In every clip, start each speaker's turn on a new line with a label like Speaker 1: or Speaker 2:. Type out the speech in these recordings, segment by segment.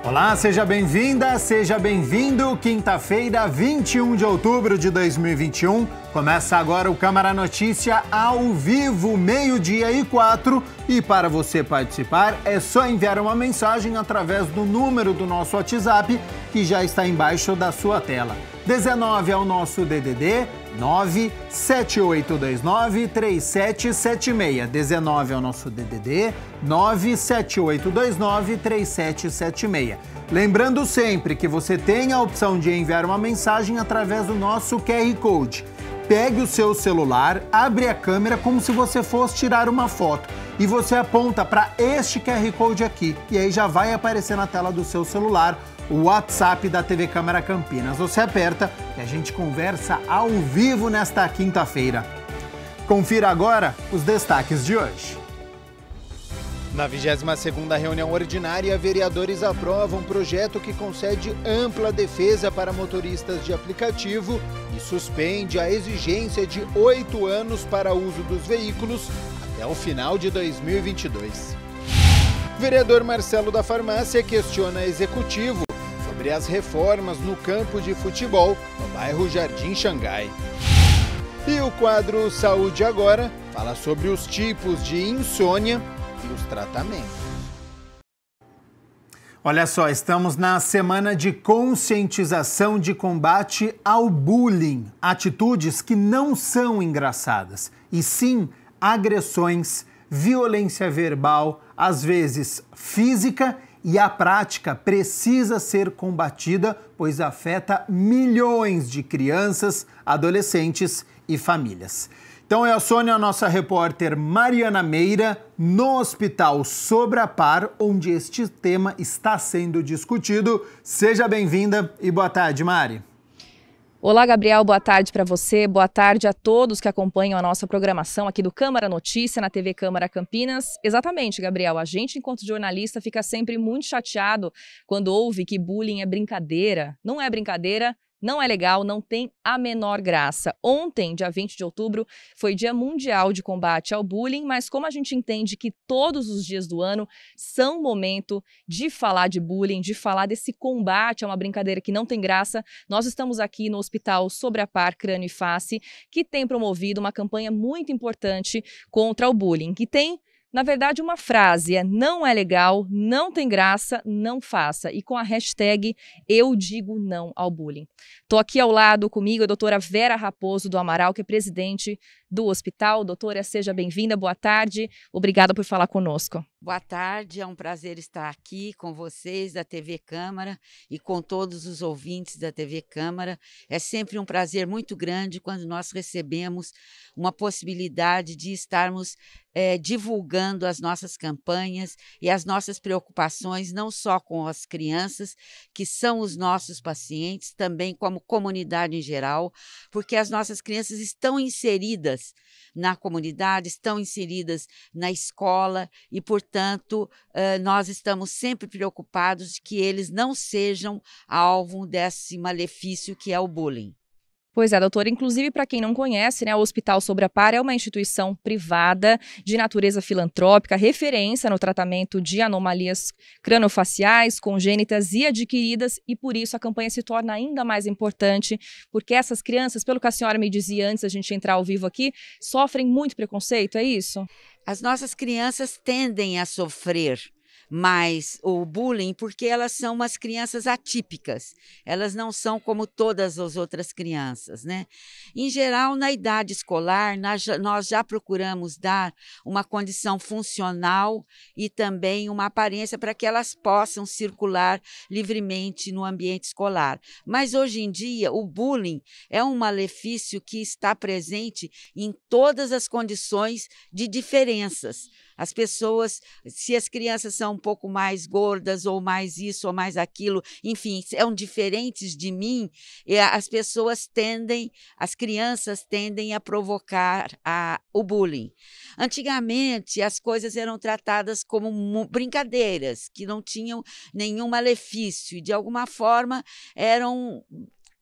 Speaker 1: Olá, seja bem-vinda, seja bem-vindo. Quinta-feira, 21 de outubro de 2021. Começa agora o Câmara Notícia ao vivo, 12:04. E para você participar, é só enviar uma mensagem através do número do nosso WhatsApp, que já está embaixo da sua tela. 19 é o nosso DDD, 97829-3776. 19 é o nosso DDD, 97829-3776. Lembrando sempre que você tem a opção de enviar uma mensagem através do nosso QR Code. Pegue o seu celular, abre a câmera como se você fosse tirar uma foto e você aponta para este QR Code aqui. E aí já vai aparecer na tela do seu celular o WhatsApp da TV Câmara Campinas. Você aperta e a gente conversa ao vivo nesta quinta-feira. Confira agora os destaques de hoje. Na 22ª reunião ordinária, vereadores aprovam um projeto que concede ampla defesa para motoristas de aplicativo e suspende a exigência de 8 anos para uso dos veículos até o final de 2022. Vereador Marcelo da Farmácia questiona executivo sobre as reformas no campo de futebol no bairro Jardim Xangai. E o quadro Saúde Agora fala sobre os tipos de insônia e os tratamentos. Olha só, estamos na semana de conscientização de combate ao bullying. Atitudes que não são engraçadas, e sim agressões, violência verbal, às vezes física, e a prática precisa ser combatida, pois afeta milhões de crianças, adolescentes e famílias. Então é a Sônia, a nossa repórter Mariana Meira, no Hospital Sobrapar, onde este tema está sendo discutido. Seja bem-vinda e boa tarde, Mari.
Speaker 2: Olá, Gabriel, boa tarde para você, boa tarde a todos que acompanham a nossa programação aqui do Câmara Notícia, na TV Câmara Campinas. Exatamente, Gabriel, a gente, enquanto jornalista, fica sempre muito chateado quando ouve que bullying é brincadeira. Não é brincadeira, não é legal, não tem a menor graça. Ontem, dia 20 de outubro, foi Dia Mundial de Combate ao Bullying, mas como a gente entende que todos os dias do ano são momento de falar de bullying, de falar desse combate a uma brincadeira que não tem graça, nós estamos aqui no Hospital Sobrapar Crânio e Face, que tem promovido uma campanha muito importante contra o bullying, que tem, na verdade, uma frase, não é legal, não tem graça, não faça. E com a hashtag Eu Digo Não ao Bullying. Estou aqui ao lado comigo a doutora Vera Raposo do Amaral, que é presidente do hospital. Doutora, seja bem-vinda, boa tarde, obrigada por falar conosco.
Speaker 3: Boa tarde, é um prazer estar aqui com vocês da TV Câmara e com todos os ouvintes da TV Câmara. É sempre um prazer muito grande quando nós recebemos uma possibilidade de estarmos divulgando as nossas campanhas e as nossas preocupações, não só com as crianças, que são os nossos pacientes, também como comunidade em geral, porque as nossas crianças estão inseridas na comunidade, estão inseridas na escola e, portanto, nós estamos sempre preocupados de que eles não sejam alvo desse malefício que é o bullying.
Speaker 2: Pois é, doutora, inclusive para quem não conhece, né, o Hospital Sobrapar é uma instituição privada de natureza filantrópica, referência no tratamento de anomalias crâniofaciais, congênitas e adquiridas, e por isso a campanha se torna ainda mais importante, porque essas crianças, pelo que a senhora me dizia antes da gente entrar ao vivo aqui, sofrem muito preconceito, é isso?
Speaker 3: As nossas crianças tendem a sofrer mais o bullying porque elas são umas crianças atípicas, elas não são como todas as outras crianças, né? Em geral, na idade escolar, nós já procuramos dar uma condição funcional e também uma aparência para que elas possam circular livremente no ambiente escolar. Mas hoje em dia, o bullying é um malefício que está presente em todas as condições de diferenças. As pessoas, se as crianças são um pouco mais gordas ou mais isso ou mais aquilo, enfim, são diferentes de mim, as pessoas tendem, as crianças tendem a provocar o bullying. Antigamente, as coisas eram tratadas como brincadeiras, que não tinham nenhum malefício e, de alguma forma, eram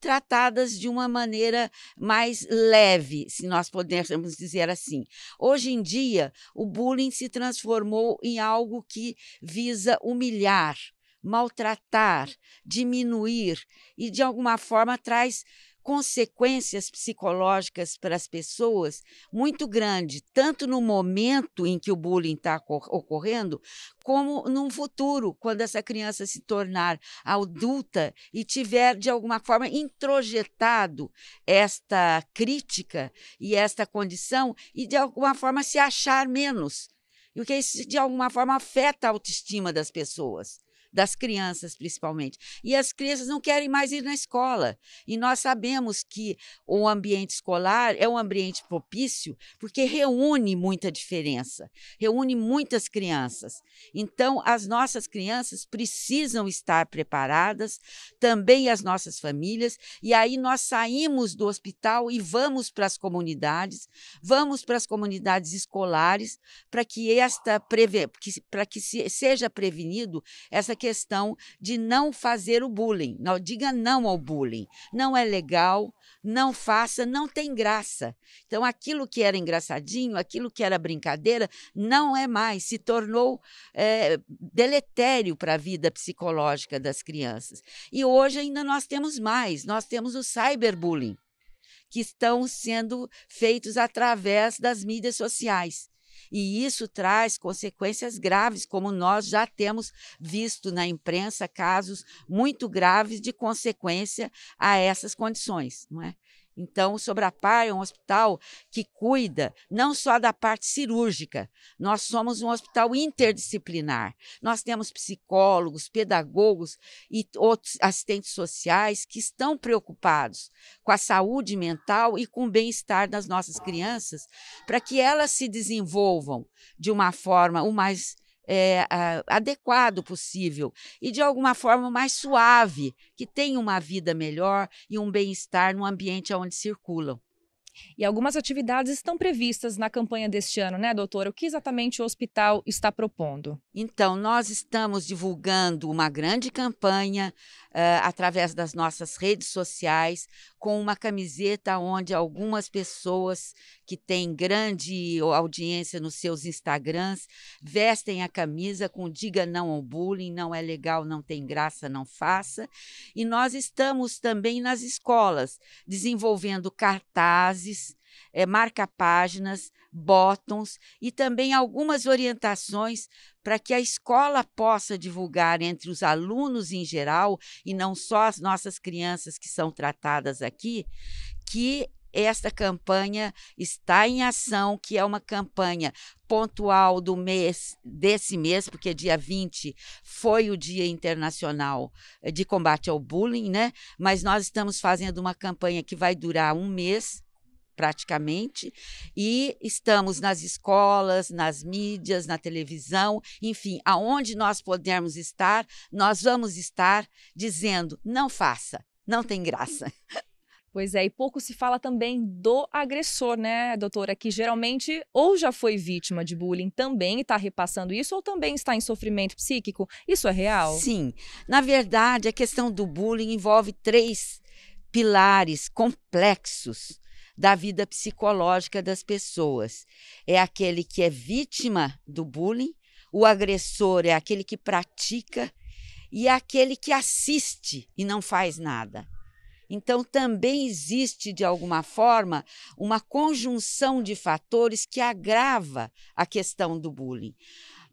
Speaker 3: tratadas de uma maneira mais leve, se nós pudermos dizer assim. Hoje em dia, o bullying se transformou em algo que visa humilhar, maltratar, diminuir e, de alguma forma, traz consequências psicológicas para as pessoas muito grande, tanto no momento em que o bullying está ocorrendo, como num futuro, quando essa criança se tornar adulta e tiver, de alguma forma, introjetado esta crítica e esta condição e, de alguma forma, se achar menos. E o que isso, de alguma forma, afeta a autoestima das pessoas. Das crianças, principalmente. E as crianças não querem mais ir na escola. E nós sabemos que o ambiente escolar é um ambiente propício porque reúne muita diferença, reúne muitas crianças. Então, as nossas crianças precisam estar preparadas, também as nossas famílias, e aí nós saímos do hospital e vamos para as comunidades escolares, para que seja prevenido essa questão de não fazer o bullying. Não, diga não ao bullying. Não é legal, não faça, não tem graça. Então, aquilo que era engraçadinho, aquilo que era brincadeira, não é mais, se tornou deletério para a vida psicológica das crianças. E hoje ainda nós temos mais, nós temos o cyberbullying, que estão sendo feitos através das mídias sociais. E isso traz consequências graves, como nós já temos visto na imprensa casos muito graves de consequência a essas condições, não é? Então, o Sobrapar é um hospital que cuida não só da parte cirúrgica, nós somos um hospital interdisciplinar. Nós temos psicólogos, pedagogos e outros assistentes sociais que estão preocupados com a saúde mental e com o bem-estar das nossas crianças, para que elas se desenvolvam de uma forma o mais adequado possível e, de alguma forma, mais suave, que tenham uma vida melhor e um bem-estar no ambiente onde circulam.
Speaker 2: E algumas atividades estão previstas na campanha deste ano, né, doutora? O que exatamente o hospital está propondo?
Speaker 3: Então, nós estamos divulgando uma grande campanha através das nossas redes sociais, com uma camiseta onde algumas pessoas que têm grande audiência nos seus Instagrams vestem a camisa com "Diga não ao bullying, não é legal, não tem graça, não faça". E nós estamos também nas escolas, desenvolvendo cartazes, marca-páginas, botões e também algumas orientações para que a escola possa divulgar entre os alunos em geral, e não só as nossas crianças que são tratadas aqui, que esta campanha está em ação, que é uma campanha pontual desse mês, porque dia 20 foi o Dia Internacional de Combate ao Bullying, né? Mas nós estamos fazendo uma campanha que vai durar um mês, praticamente, e estamos nas escolas, nas mídias, na televisão, enfim, aonde nós pudermos estar, nós vamos estar dizendo: não faça, não tem graça.
Speaker 2: Pois é, e pouco se fala também do agressor, né, doutora, que geralmente ou já foi vítima de bullying também e está repassando isso, ou também está em sofrimento psíquico. Isso é real?
Speaker 3: Sim, na verdade, a questão do bullying envolve 3 pilares complexos da vida psicológica das pessoas. É aquele que é vítima do bullying, o agressor é aquele que pratica e é aquele que assiste e não faz nada. Então, também existe, de alguma forma, uma conjunção de fatores que agrava a questão do bullying.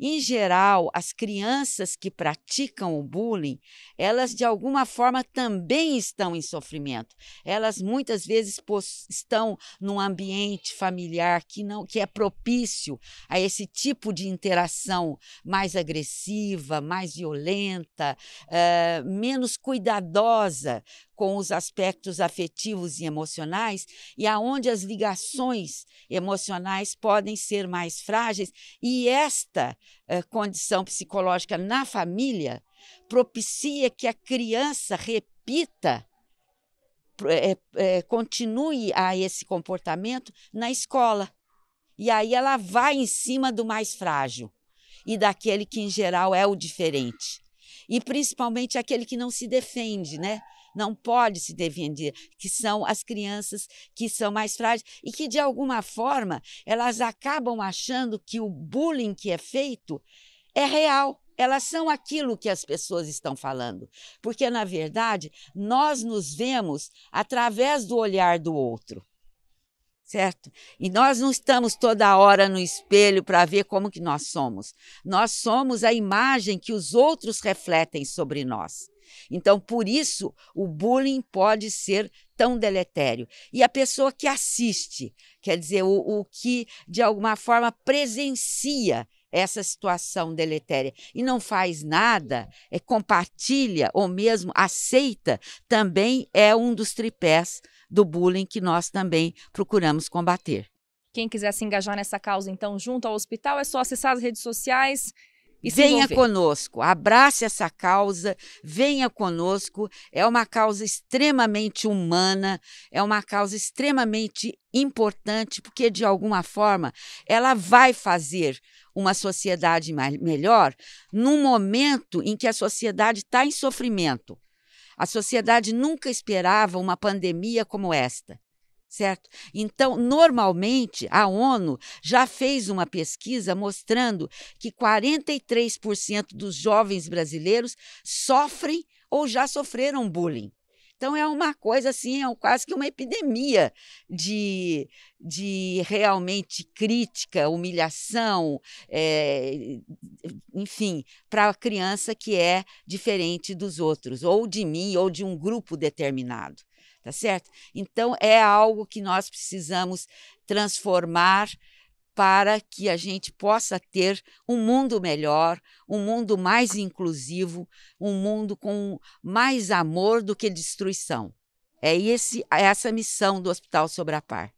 Speaker 3: Em geral, as crianças que praticam o bullying, elas de alguma forma também estão em sofrimento. Elas muitas vezes estão num ambiente familiar que é propício a esse tipo de interação mais agressiva, mais violenta, menos cuidadosa com os aspectos afetivos e emocionais, e aonde as ligações emocionais podem ser mais frágeis, e esta condição psicológica na família propicia que a criança repita, continue a esse comportamento na escola. E aí ela vai em cima do mais frágil e daquele que, em geral, é o diferente. E principalmente aquele que não se defende, né? Não pode se defender, que são as crianças que são mais frágeis e que, de alguma forma, elas acabam achando que o bullying que é feito é real, elas são aquilo que as pessoas estão falando. Porque, na verdade, nós nos vemos através do olhar do outro. Certo? E nós não estamos toda hora no espelho para ver como que nós somos. Nós somos a imagem que os outros refletem sobre nós. Então, por isso, o bullying pode ser tão deletério. E a pessoa que assiste, quer dizer, o que, de alguma forma, presencia essa situação deletéria e não faz nada, compartilha ou mesmo aceita, também é um dos tripés do bullying que nós também procuramos combater.
Speaker 2: Quem quiser se engajar nessa causa, então, junto ao hospital, é só acessar as redes sociais e
Speaker 3: venha conosco, abrace essa causa, venha conosco. É uma causa extremamente humana, é uma causa extremamente importante, porque, de alguma forma, ela vai fazer uma sociedade melhor num momento em que a sociedade está em sofrimento. A sociedade nunca esperava uma pandemia como esta, certo? Então, normalmente, a ONU já fez uma pesquisa mostrando que 43% dos jovens brasileiros sofrem ou já sofreram bullying. Então, é uma coisa assim, é quase que uma epidemia de realmente crítica, humilhação, enfim, para a criança que é diferente dos outros, ou de mim, ou de um grupo determinado, tá certo? Então, é algo que nós precisamos transformar para que a gente possa ter um mundo melhor, um mundo mais inclusivo, um mundo com mais amor do que destruição. É essa a missão do Hospital Sobre a Par.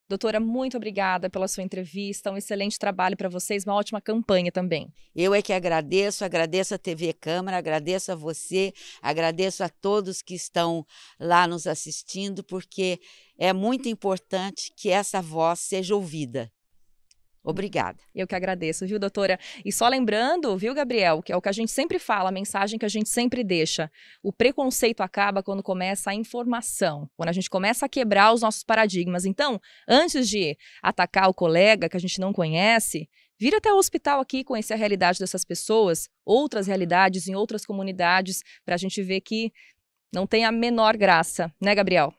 Speaker 2: Doutora, muito obrigada pela sua entrevista, um excelente trabalho para vocês, uma ótima campanha também.
Speaker 3: Eu é que agradeço a TV Câmara, agradeço a você, agradeço a todos que estão lá nos assistindo, porque é muito importante que essa voz seja ouvida. Obrigada.
Speaker 2: Eu que agradeço, viu, doutora? E só lembrando, viu, Gabriel, que é o que a gente sempre fala, a mensagem que a gente sempre deixa. O preconceito acaba quando começa a informação, quando a gente começa a quebrar os nossos paradigmas. Então, antes de atacar o colega que a gente não conhece, vir até o hospital aqui, conhecer a realidade dessas pessoas, outras realidades em outras comunidades, para a gente ver que não tem a menor graça, né, Gabriel?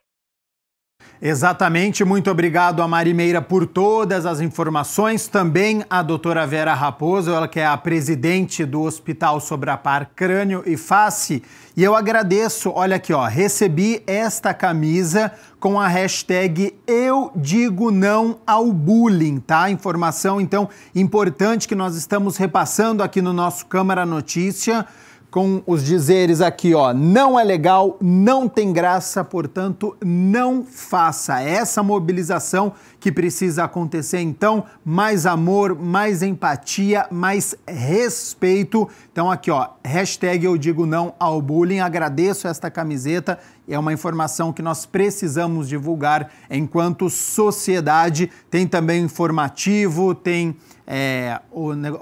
Speaker 1: Exatamente, muito obrigado a Mari Meira por todas as informações, também a doutora Vera Raposo, ela que é a presidente do Hospital Sobre a Par Crânio e Face, e eu agradeço, olha aqui, ó, recebi esta camisa com a hashtag Eu Digo Não ao Bullying, tá? Informação, então, importante que nós estamos repassando aqui no nosso Câmara Notícia, com os dizeres aqui, ó, não é legal, não tem graça, portanto, não faça. Essa mobilização que precisa acontecer, então, mais amor, mais empatia, mais respeito. Então, aqui, ó, hashtag Eu Digo Não ao Bullying. Agradeço esta camiseta. É uma informação que nós precisamos divulgar enquanto sociedade. Tem também informativo, tem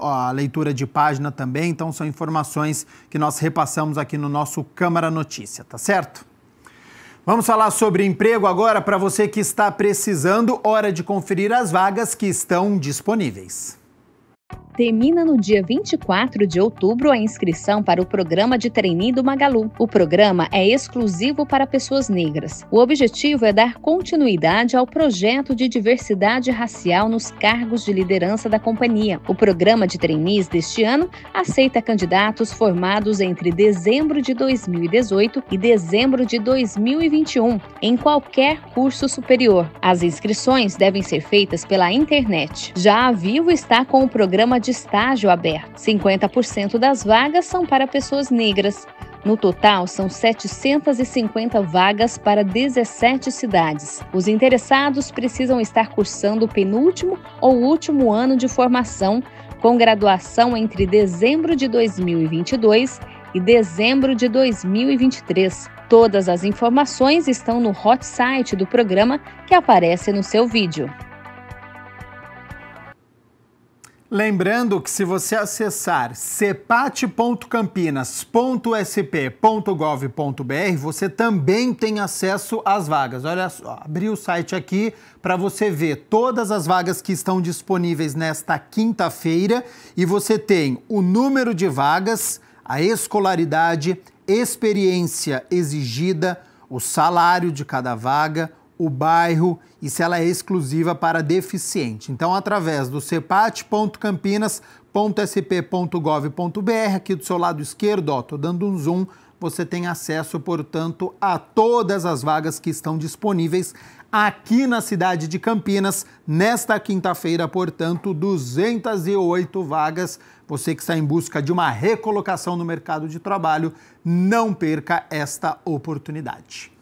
Speaker 1: a leitura de página também. Então, são informações que nós repassamos aqui no nosso Câmara Notícia, tá certo? Vamos falar sobre emprego agora para você que está precisando. Hora de conferir as vagas que estão disponíveis.
Speaker 4: Termina no dia 24 de outubro a inscrição para o programa de trainee do Magalu. O programa é exclusivo para pessoas negras. O objetivo é dar continuidade ao projeto de diversidade racial nos cargos de liderança da companhia. O programa de trainees deste ano aceita candidatos formados entre dezembro de 2018 e dezembro de 2021, em qualquer curso superior. As inscrições devem ser feitas pela internet. Já a Vivo está com o programa de estágio aberto. 50% das vagas são para pessoas negras. No total, são 750 vagas para 17 cidades. Os interessados precisam estar cursando o penúltimo ou último ano de formação, com graduação entre dezembro de 2022 e dezembro de 2023. Todas as informações estão no hot site do programa que aparece no seu vídeo.
Speaker 1: Lembrando que se você acessar cepat.campinas.sp.gov.br, você também tem acesso às vagas. Olha só, abri o site aqui para você ver todas as vagas que estão disponíveis nesta quinta-feira e você tem o número de vagas, a escolaridade, experiência exigida, o salário de cada vaga, o bairro e se ela é exclusiva para deficiente. Então, através do cepat.campinas.sp.gov.br, aqui do seu lado esquerdo, ó, tô dando um zoom, você tem acesso, portanto, a todas as vagas que estão disponíveis aqui na cidade de Campinas. Nesta quinta-feira, portanto, 208 vagas. Você que está em busca de uma recolocação no mercado de trabalho, não perca esta oportunidade.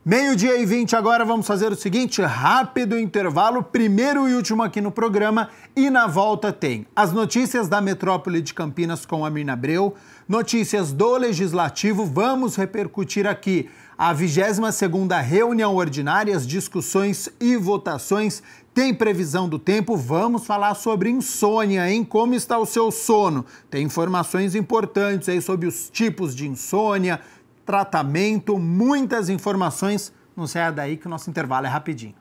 Speaker 1: 12h20 agora, vamos fazer o seguinte, rápido intervalo, primeiro e último aqui no programa, e na volta tem as notícias da metrópole de Campinas com a Mirna Abreu, notícias do Legislativo, vamos repercutir aqui a 22ª reunião ordinária, as discussões e votações, tem previsão do tempo, vamos falar sobre insônia, hein? Como está o seu sono? Tem informações importantes aí sobre os tipos de insônia, tratamento, muitas informações. Não saia daí que o nosso intervalo é rapidinho.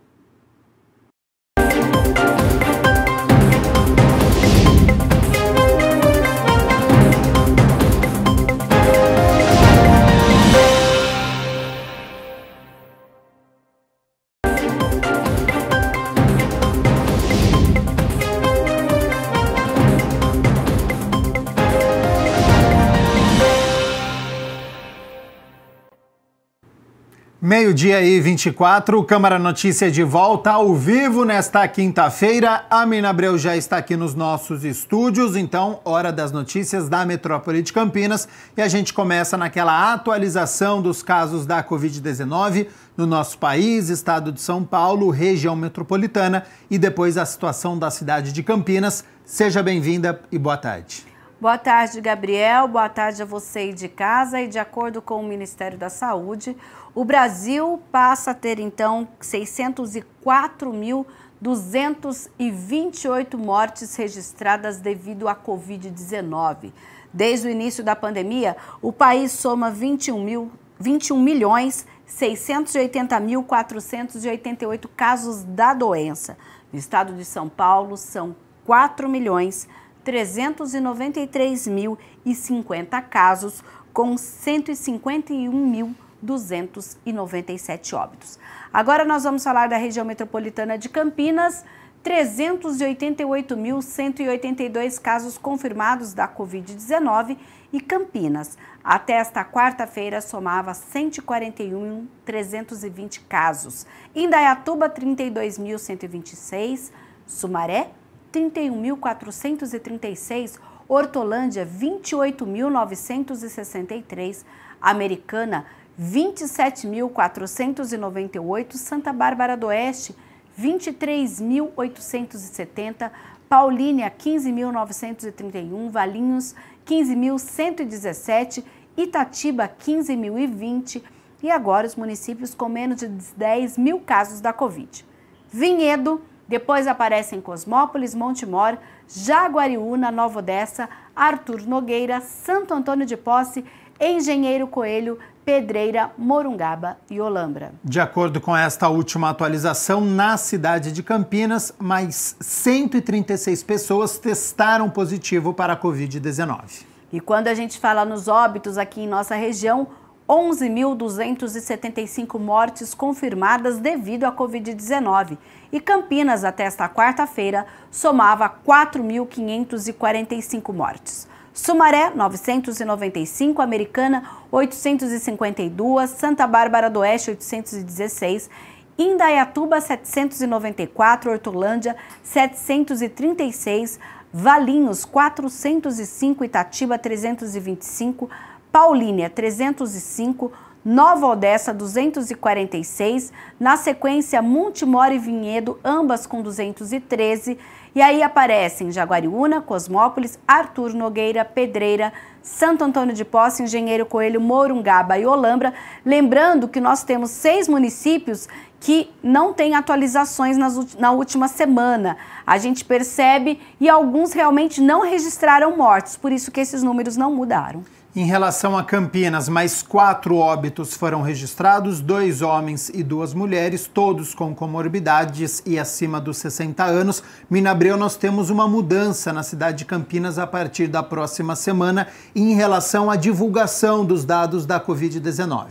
Speaker 1: Meio-dia e 24, Câmara Notícia de volta ao vivo nesta quinta-feira. A Mirna Abreu já está aqui nos nossos estúdios, então, hora das notícias da metrópole de Campinas. E a gente começa naquela atualização dos casos da Covid-19 no nosso país, estado de São Paulo, região metropolitana e depois a situação da cidade de Campinas. Seja bem-vinda e boa tarde.
Speaker 5: Boa tarde, Gabriel. Boa tarde a você aí de casa. E de acordo com o Ministério da Saúde, o Brasil passa a ter, então, 604.228 mortes registradas devido à Covid-19. Desde o início da pandemia, o país soma 21.680.488 casos da doença. No estado de São Paulo, são 4.393.050 casos, com 151.297 óbitos. Agora nós vamos falar da região metropolitana de Campinas, 388.182 casos confirmados da Covid-19 e Campinas, até esta quarta-feira, somava 141.320 casos. Indaiatuba, 32.126, Sumaré, 31.436, Hortolândia, 28.963, Americana, 27.498, Santa Bárbara do Oeste, 23.870, Paulínia, 15.931, Valinhos, 15.117, Itatiba, 15.020 e agora os municípios com menos de 10 mil casos da Covid. Vinhedo, depois aparecem Cosmópolis, Montemor, Jaguariúna, Nova Odessa, Arthur Nogueira, Santo Antônio de Posse, Engenheiro Coelho, Pedreira, Morungaba e Olambra.
Speaker 1: De acordo com esta última atualização, na cidade de Campinas, mais 136 pessoas testaram positivo para a Covid-19.
Speaker 5: E quando a gente fala nos óbitos aqui em nossa região, 11.275 mortes confirmadas devido à Covid-19. E Campinas, até esta quarta-feira, somava 4.545 mortes. Sumaré, 995, Americana, 852, Santa Bárbara do Oeste, 816, Indaiatuba, 794, Hortolândia, 736, Valinhos, 405, Itatiba, 325, Paulínia, 305, Nova Odessa, 246, na sequência Montemor e Vinhedo, ambas com 213, e aí aparecem Jaguariúna, Cosmópolis, Arthur Nogueira, Pedreira, Santo Antônio de Posse, Engenheiro Coelho, Morungaba e Olambra. Lembrando que nós temos 6 municípios que não tem atualizações na última semana. A gente percebe e alguns realmente não registraram mortes, por isso que esses números não mudaram.
Speaker 1: Em relação a Campinas, mais 4 óbitos foram registrados, 2 homens e 2 mulheres, todos com comorbidades e acima dos 60 anos. Mina Abreu, nós temos uma mudança na cidade de Campinas a partir da próxima semana em relação à divulgação dos dados da Covid-19.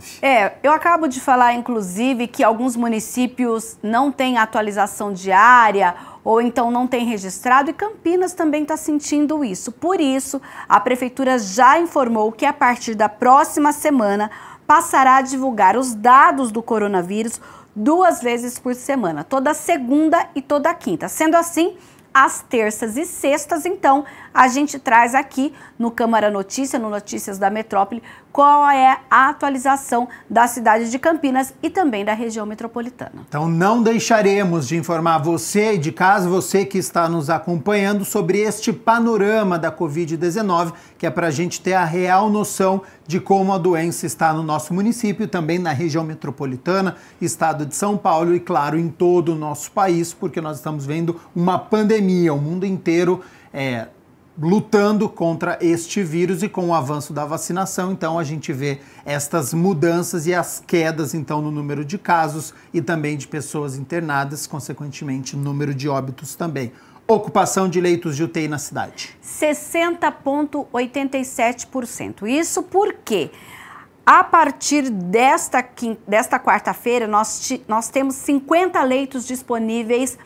Speaker 5: Eu acabo de falar, inclusive, que alguns municípios não têm atualização diária ou então não tem registrado, e Campinas também está sentindo isso. Por isso, a Prefeitura já informou que a partir da próxima semana passará a divulgar os dados do coronavírus 2 vezes por semana, toda segunda e toda quinta. Sendo assim, às terças e sextas, então, a gente traz aqui no Câmara Notícia, no Notícias da Metrópole, qual é a atualização da cidade de Campinas e também da região metropolitana.
Speaker 1: Então não deixaremos de informar você de casa, você que está nos acompanhando, sobre este panorama da Covid-19, que é para a gente ter a real noção de como a doença está no nosso município, também na região metropolitana, estado de São Paulo e, claro, em todo o nosso país, porque nós estamos vendo uma pandemia, o mundo inteiro lutando contra este vírus, e com o avanço da vacinação, então a gente vê estas mudanças e as quedas, então, no número de casos e também de pessoas internadas, consequentemente, número de óbitos também. Ocupação de leitos de UTI na cidade.
Speaker 5: 60,87%. Isso porque, a partir desta quarta-feira, nós temos 50 leitos disponíveis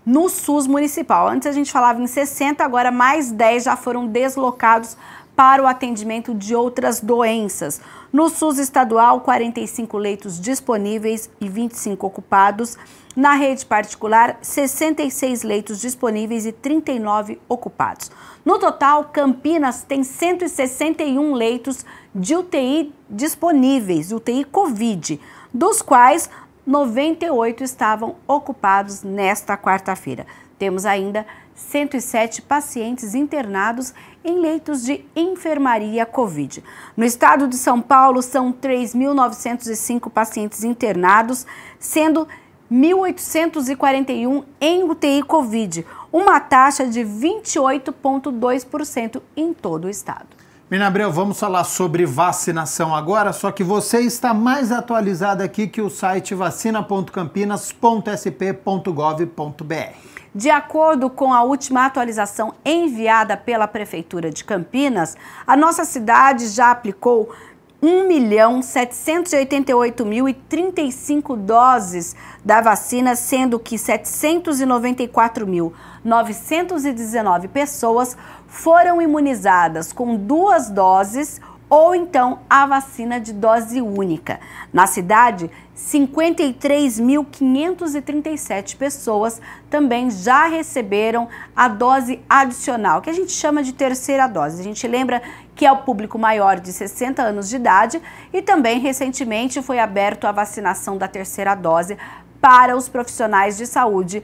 Speaker 5: no SUS municipal. Antes a gente falava em 60, agora mais 10 já foram deslocados para o atendimento de outras doenças. No SUS estadual, 45 leitos disponíveis e 25 ocupados. Na rede particular, 66 leitos disponíveis e 39 ocupados. No total, Campinas tem 161 leitos de UTI disponíveis, UTI Covid, dos quais 98 estavam ocupados nesta quarta-feira. Temos ainda 107 pacientes internados em leitos de enfermaria Covid. No estado de São Paulo, são 3.905 pacientes internados, sendo 1.841 em UTI Covid, uma taxa de 28,2% em todo o estado.
Speaker 1: Mina Abreu, vamos falar sobre vacinação agora, só que você está mais atualizada aqui que o site vacina.campinas.sp.gov.br.
Speaker 5: De acordo com a última atualização enviada pela Prefeitura de Campinas, a nossa cidade já aplicou 1.788.035 doses da vacina, sendo que 794.919 pessoas foram imunizadas com 2 doses ou então a vacina de dose única. Na cidade, 53.537 pessoas também já receberam a dose adicional, que a gente chama de terceira dose. A gente lembra que é o público maior de 60 anos de idade, e também recentemente foi aberto a vacinação da terceira dose para os profissionais de saúde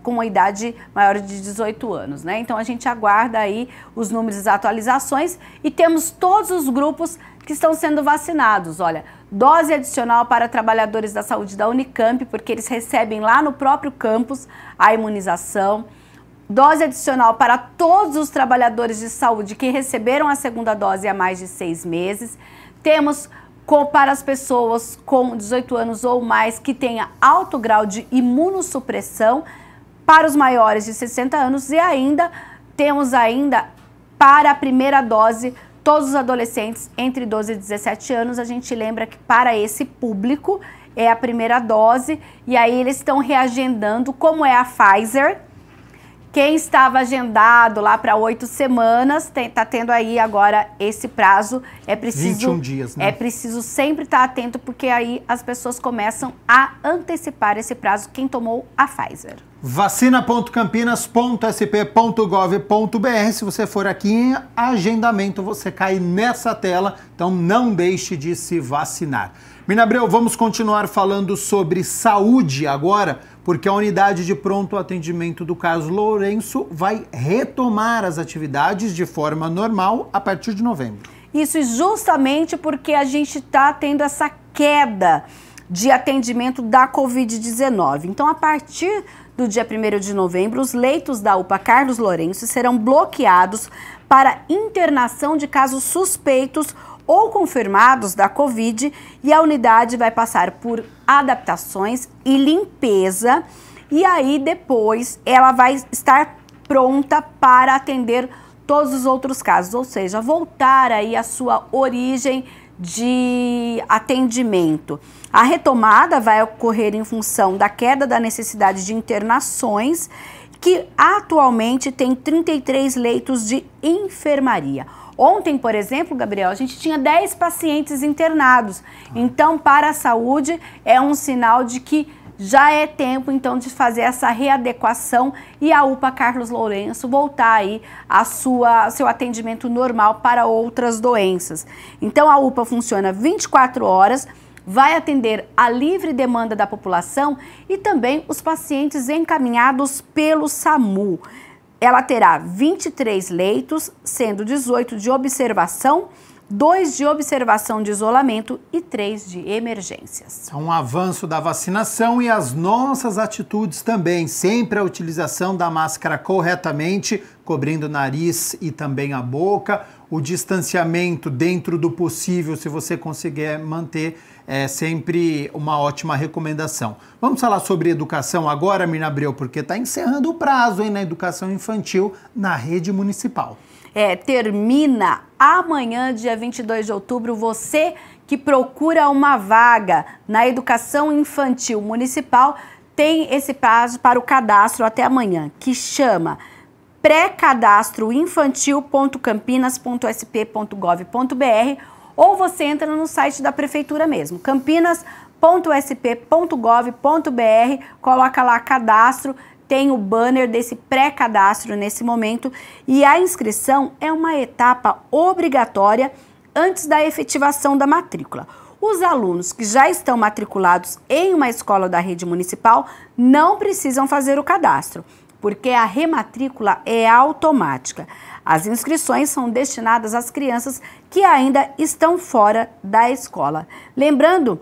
Speaker 5: com a idade maior de 18 anos, né? Então a gente aguarda aí os números das atualizações e temos todos os grupos que estão sendo vacinados. Olha, dose adicional para trabalhadores da saúde da Unicamp, porque eles recebem lá no próprio campus a imunização. Dose adicional para todos os trabalhadores de saúde que receberam a segunda dose há mais de 6 meses. Temos para as pessoas com 18 anos ou mais que tenha alto grau de imunossupressão, para os maiores de 60 anos, e temos para a primeira dose todos os adolescentes entre 12 e 17 anos. A gente lembra que para esse público é a primeira dose, e aí eles estão reagendando, como é a Pfizer. Quem estava agendado lá para 8 semanas, está tendo aí agora esse prazo. É preciso
Speaker 1: 21 dias, né?
Speaker 5: É preciso sempre estar atento, porque aí as pessoas começam a antecipar esse prazo, quem tomou a Pfizer.
Speaker 1: Vacina.campinas.sp.gov.br. Se você for aqui em agendamento, você cai nessa tela, então não deixe de se vacinar. Mina Abreu, vamos continuar falando sobre saúde agora, porque a unidade de pronto atendimento do Carlos Lourenço vai retomar as atividades de forma normal a partir de novembro.
Speaker 5: Isso justamente porque a gente está tendo essa queda de atendimento da Covid-19. Então, a partir do dia 1º de novembro, os leitos da UPA Carlos Lourenço serão bloqueados para internação de casos suspeitos ou confirmados da Covid, e a unidade vai passar por adaptações e limpeza, e aí depois ela vai estar pronta para atender todos os outros casos, ou seja, voltar aí à sua origem de atendimento. A retomada vai ocorrer em função da queda da necessidade de internações, que atualmente tem 33 leitos de enfermaria. Ontem, por exemplo, Gabriel, a gente tinha 10 pacientes internados. Então, para a saúde, é um sinal de que já é tempo, então, de fazer essa readequação e a UPA Carlos Lourenço voltar aí seu atendimento normal para outras doenças. Então, a UPA funciona 24 horas, vai atender a livre demanda da população e também os pacientes encaminhados pelo SAMU. Ela terá 23 leitos, sendo 18 de observação, 2 de observação de isolamento e 3 de emergências.
Speaker 1: Um avanço da vacinação e as nossas atitudes também. Sempre a utilização da máscara corretamente, cobrindo o nariz e também a boca. O distanciamento dentro do possível, se você conseguir manter, é sempre uma ótima recomendação. Vamos falar sobre educação agora, Mirna Abreu, porque está encerrando o prazo, hein, na educação infantil na rede municipal.
Speaker 5: Termina amanhã, dia 22 de outubro, você que procura uma vaga na educação infantil municipal, tem esse prazo para o cadastro até amanhã, que chama pré-cadastro-infantil.campinas.sp.gov.br, ou você entra no site da prefeitura mesmo, campinas.sp.gov.br, coloca lá cadastro, tem o banner desse pré-cadastro nesse momento, e a inscrição é uma etapa obrigatória antes da efetivação da matrícula. Os alunos que já estão matriculados em uma escola da rede municipal não precisam fazer o cadastro, porque a rematrícula é automática. As inscrições são destinadas às crianças que ainda estão fora da escola. Lembrando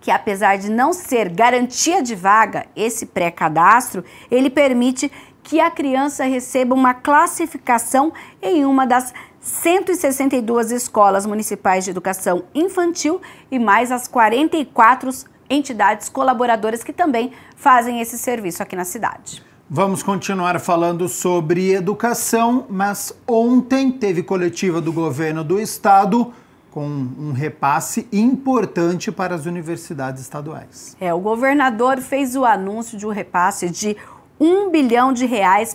Speaker 5: que, apesar de não ser garantia de vaga, esse pré-cadastro, ele permite que a criança receba uma classificação em uma das 162 escolas municipais de educação infantil e mais as 44 entidades colaboradoras que também fazem esse serviço aqui na cidade.
Speaker 1: Vamos continuar falando sobre educação, mas ontem teve coletiva do governo do estado com um repasse importante para as universidades estaduais.
Speaker 5: O governador fez o anúncio de um repasse de R$1 bilhão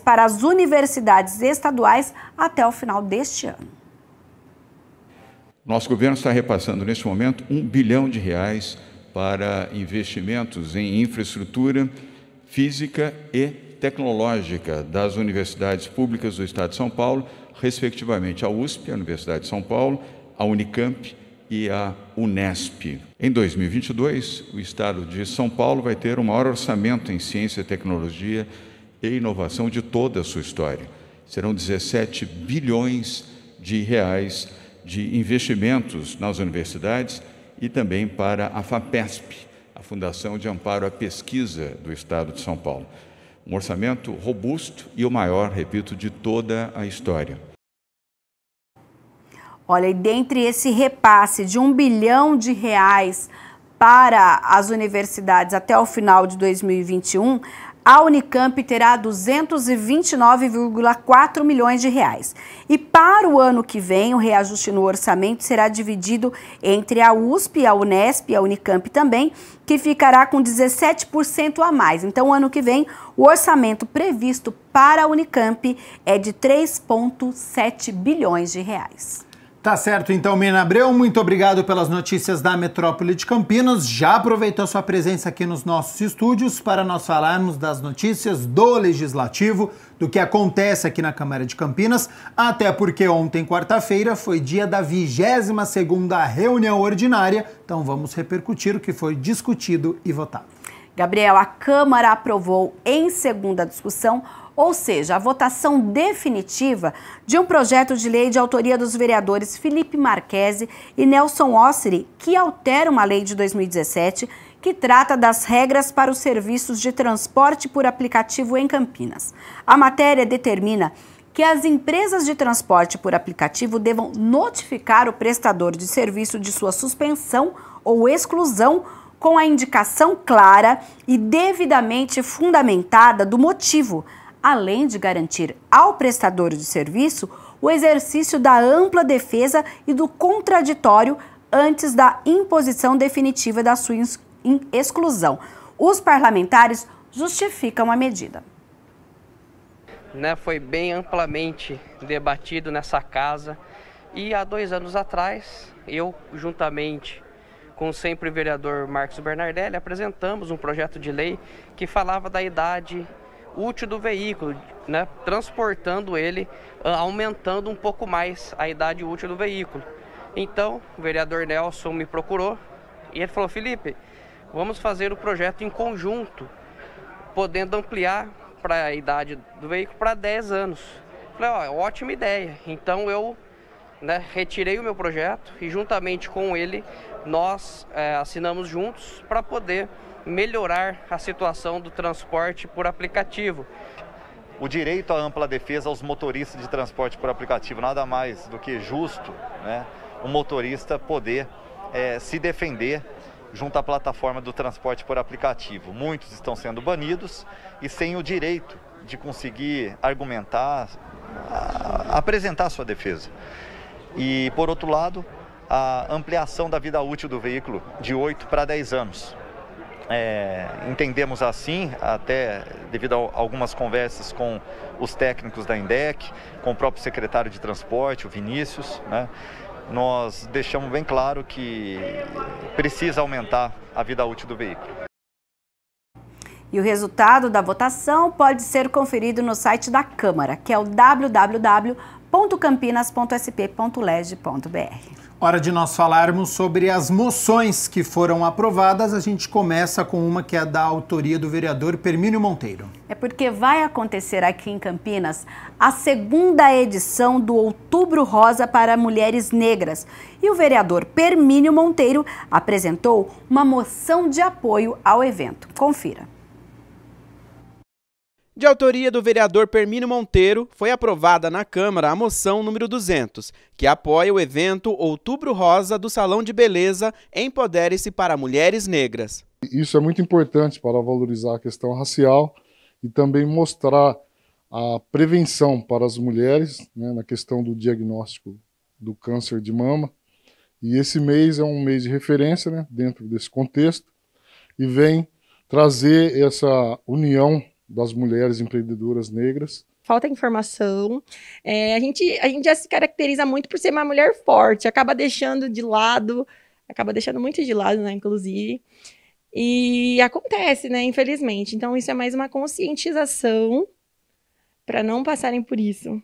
Speaker 5: para as universidades estaduais até o final deste ano.
Speaker 6: Nosso governo está repassando neste momento R$1 bilhão para investimentos em infraestrutura física e tecnológica das universidades públicas do Estado de São Paulo, respectivamente a USP, a Universidade de São Paulo, a Unicamp e a Unesp. Em 2022, o Estado de São Paulo vai ter o maior orçamento em ciência, tecnologia e inovação de toda a sua história. Serão R$17 bilhões de investimentos nas universidades e também para a FAPESP, a Fundação de Amparo à Pesquisa do Estado de São Paulo. Um orçamento robusto e o maior, repito, de toda a história.
Speaker 5: Olha, e dentre esse repasse de R$1 bilhão para as universidades até o final de 2021, a Unicamp terá R$ 229,4 milhões. E para o ano que vem, o reajuste no orçamento será dividido entre a USP, a Unesp e a Unicamp também, que ficará com 17% a mais. Então, o ano que vem, o orçamento previsto para a Unicamp é de R$ 3,7 bilhões.
Speaker 1: Tá certo, então, Mirna Abreu, muito obrigado pelas notícias da Metrópole de Campinas. Já aproveitou sua presença aqui nos nossos estúdios para nós falarmos das notícias do Legislativo, do que acontece aqui na Câmara de Campinas, até porque ontem, quarta-feira, foi dia da 22ª reunião ordinária, então vamos repercutir o que foi discutido e votado.
Speaker 5: Gabriel, a Câmara aprovou em segunda discussão, ou seja, a votação definitiva de um projeto de lei de autoria dos vereadores Felipe Marquesi e Nelson Osseri, que altera uma lei de 2017 que trata das regras para os serviços de transporte por aplicativo em Campinas. A matéria determina que as empresas de transporte por aplicativo devam notificar o prestador de serviço de sua suspensão ou exclusão com a indicação clara e devidamente fundamentada do motivo, além de garantir ao prestador de serviço o exercício da ampla defesa e do contraditório antes da imposição definitiva da sua exclusão. Os parlamentares justificam a medida.
Speaker 7: Foi bem amplamente debatido nessa casa e há 2 anos atrás, eu juntamente com o sempre vereador Marcos Bernardelli apresentamos um projeto de lei que falava da idade útil do veículo, transportando ele, aumentando um pouco mais a idade útil do veículo. Então, o vereador Nelson me procurou e ele falou: Felipe, vamos fazer o projeto em conjunto, podendo ampliar para a idade do veículo para 10 anos. Falei, ótima ideia. Então eu retirei o meu projeto e juntamente com ele nós assinamos juntos para poder melhorar a situação do transporte por aplicativo.
Speaker 8: O direito à ampla defesa aos motoristas de transporte por aplicativo, nada mais do que justo, o motorista poder se defender junto à plataforma do transporte por aplicativo. Muitos estão sendo banidos e sem o direito de conseguir argumentar, apresentar sua defesa. E, por outro lado, a ampliação da vida útil do veículo de 8 para 10 anos. Entendemos assim, até devido a algumas conversas com os técnicos da INDEC, com o próprio secretário de transporte, o Vinícius, nós deixamos bem claro que precisa aumentar a vida útil do veículo.
Speaker 5: E o resultado da votação pode ser conferido no site da Câmara, que é o www.campinas.sp.leg.br.
Speaker 1: Hora de nós falarmos sobre as moções que foram aprovadas. A gente começa com uma que é da autoria do vereador Permínio Monteiro. É
Speaker 5: porque vai acontecer aqui em Campinas a 2ª edição do Outubro Rosa para Mulheres Negras. E o vereador Permínio Monteiro apresentou uma moção de apoio ao evento. Confira.
Speaker 9: De autoria do vereador Permínio Monteiro, foi aprovada na Câmara a moção número 200, que apoia o evento Outubro Rosa do Salão de Beleza Empodere-se para Mulheres Negras.
Speaker 10: Isso é muito importante para valorizar a questão racial e também mostrar a prevenção para as mulheres, na questão do diagnóstico do câncer de mama. E esse mês é um mês de referência, dentro desse contexto, e vem trazer essa união das mulheres empreendedoras negras.
Speaker 11: Falta informação, a gente já se caracteriza muito por ser uma mulher forte, acaba deixando muito de lado, inclusive, e acontece, infelizmente. Então isso é mais uma conscientização para não passarem por isso.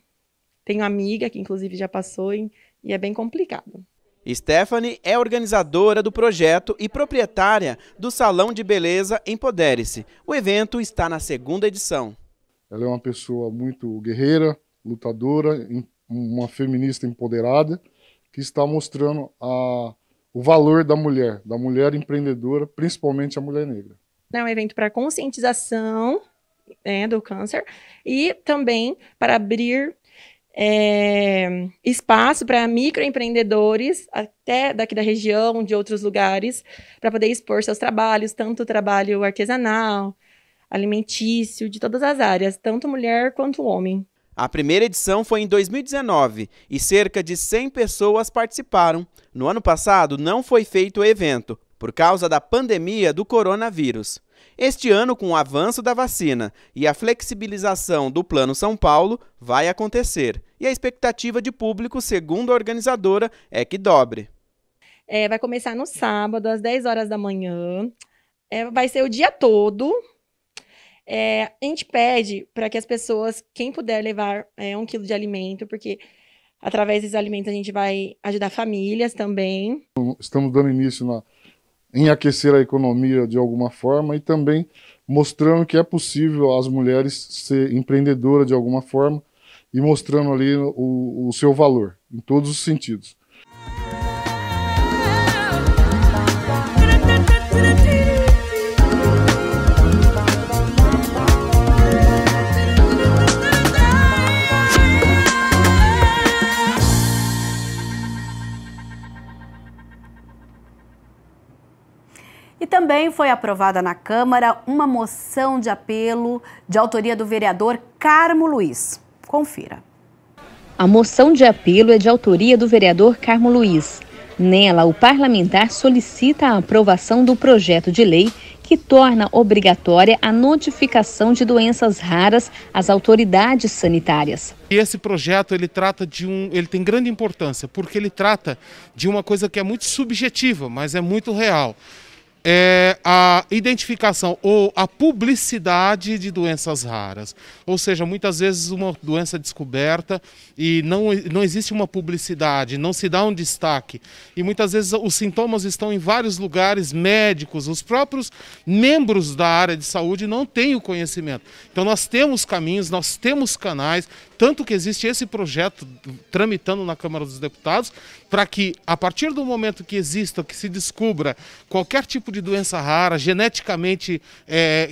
Speaker 11: Tenho amiga que inclusive já passou e é bem complicado.
Speaker 9: Stephanie é organizadora do projeto e proprietária do Salão de Beleza Empodere-se. O evento está na 2ª edição.
Speaker 10: Ela é uma pessoa muito guerreira, lutadora, uma feminista empoderada, que está mostrando o valor da mulher empreendedora, principalmente a mulher negra.
Speaker 11: É um evento para conscientização do câncer e também para abrir espaço para microempreendedores, até daqui da região, de outros lugares, para poder expor seus trabalhos, tanto trabalho artesanal, alimentício, de todas as áreas, tanto mulher quanto homem.
Speaker 9: A primeira edição foi em 2019 e cerca de 100 pessoas participaram. No ano passado não foi feito o evento, por causa da pandemia do coronavírus. Este ano, com o avanço da vacina e a flexibilização do Plano São Paulo, vai acontecer. E a expectativa de público, segundo a organizadora, é que dobre.
Speaker 11: Vai começar no sábado, às 10 horas da manhã. Vai ser o dia todo. A gente pede para que as pessoas, quem puder levar 1 quilo de alimento, porque através desses alimentos a gente vai ajudar famílias também.
Speaker 10: Estamos dando início em aquecer a economia de alguma forma e também mostrando que é possível as mulheres ser empreendedoras de alguma forma e mostrando ali o seu valor, em todos os sentidos.
Speaker 5: E também foi aprovada na Câmara uma moção de apelo de autoria do vereador Carmo Luiz. Confira.
Speaker 4: A moção de apelo é de autoria do vereador Carmo Luiz. Nela, o parlamentar solicita a aprovação do projeto de lei que torna obrigatória a notificação de doenças raras às autoridades sanitárias.
Speaker 12: E esse projeto ele tem grande importância porque ele trata de uma coisa que é muito subjetiva, mas é muito real. É a identificação ou a publicidade de doenças raras. Ou seja, muitas vezes uma doença descoberta e não existe uma publicidade, não se dá um destaque. E muitas vezes os sintomas estão em vários lugares, médicos, os próprios membros da área de saúde não têm o conhecimento. Então nós temos caminhos, nós temos canais, tanto que existe esse projeto tramitando na Câmara dos Deputados, para que a partir do momento que exista, que se descubra qualquer tipo de doença rara, geneticamente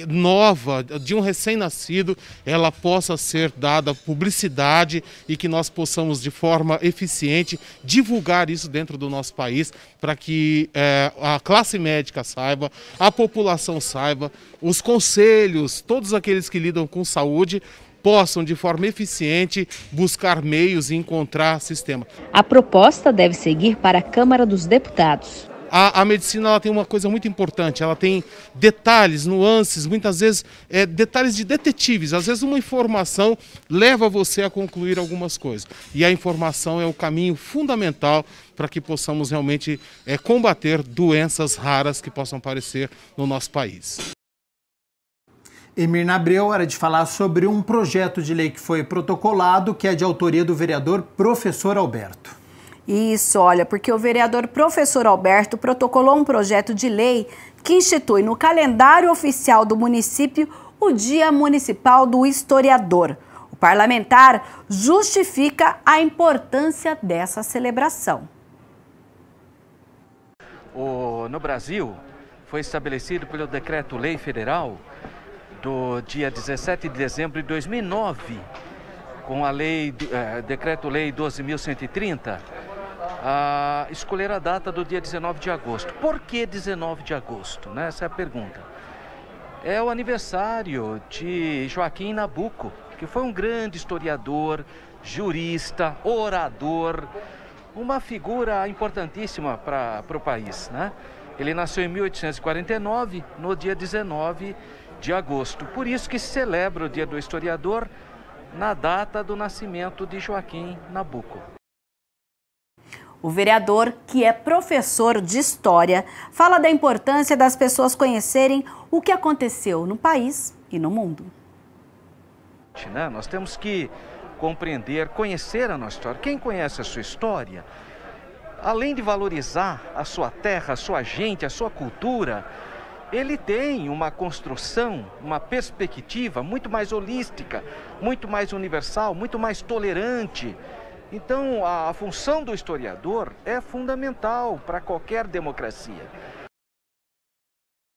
Speaker 12: nova, de um recém-nascido, ela possa ser dada publicidade e que nós possamos de forma eficiente divulgar isso dentro do nosso país para que a classe médica saiba, a população saiba, os conselhos, todos aqueles que lidam com saúde, possam, de forma eficiente, buscar meios e encontrar sistema.
Speaker 4: A proposta deve seguir para a Câmara dos Deputados.
Speaker 12: A medicina ela tem uma coisa muito importante, ela tem detalhes, nuances, muitas vezes detalhes de detetives. Às vezes uma informação leva você a concluir algumas coisas. E a informação é o caminho fundamental para que possamos realmente combater doenças raras que possam aparecer no nosso país.
Speaker 1: Emirna Abreu, hora de falar sobre um projeto de lei que foi protocolado, que é de autoria do vereador Professor Alberto.
Speaker 5: Isso, olha, porque o vereador Professor Alberto protocolou um projeto de lei que institui no calendário oficial do município o Dia Municipal do Historiador. O parlamentar justifica a importância dessa celebração.
Speaker 13: No Brasil, foi estabelecido pelo Decreto-Lei Federal do dia 17 de dezembro de 2009, com a Decreto-Lei 12.130, escolher a data do dia 19 de agosto. Por que 19 de agosto? Né? Essa é a pergunta. É o aniversário de Joaquim Nabuco, que foi um grande historiador, jurista, orador, uma figura importantíssima para o país, né? Ele nasceu em 1849, no dia 19 de agosto. Por isso que se celebra o Dia do Historiador na data do nascimento de Joaquim Nabuco.
Speaker 5: O vereador, que é professor de história, fala da importância das pessoas conhecerem o que aconteceu no país e no mundo.
Speaker 13: Nós temos que compreender, conhecer a nossa história. Quem conhece a sua história, além de valorizar a sua terra, a sua gente, a sua cultura, ele tem uma construção, uma perspectiva muito mais holística, muito mais universal, muito mais tolerante. Então, a função do historiador é fundamental para qualquer democracia.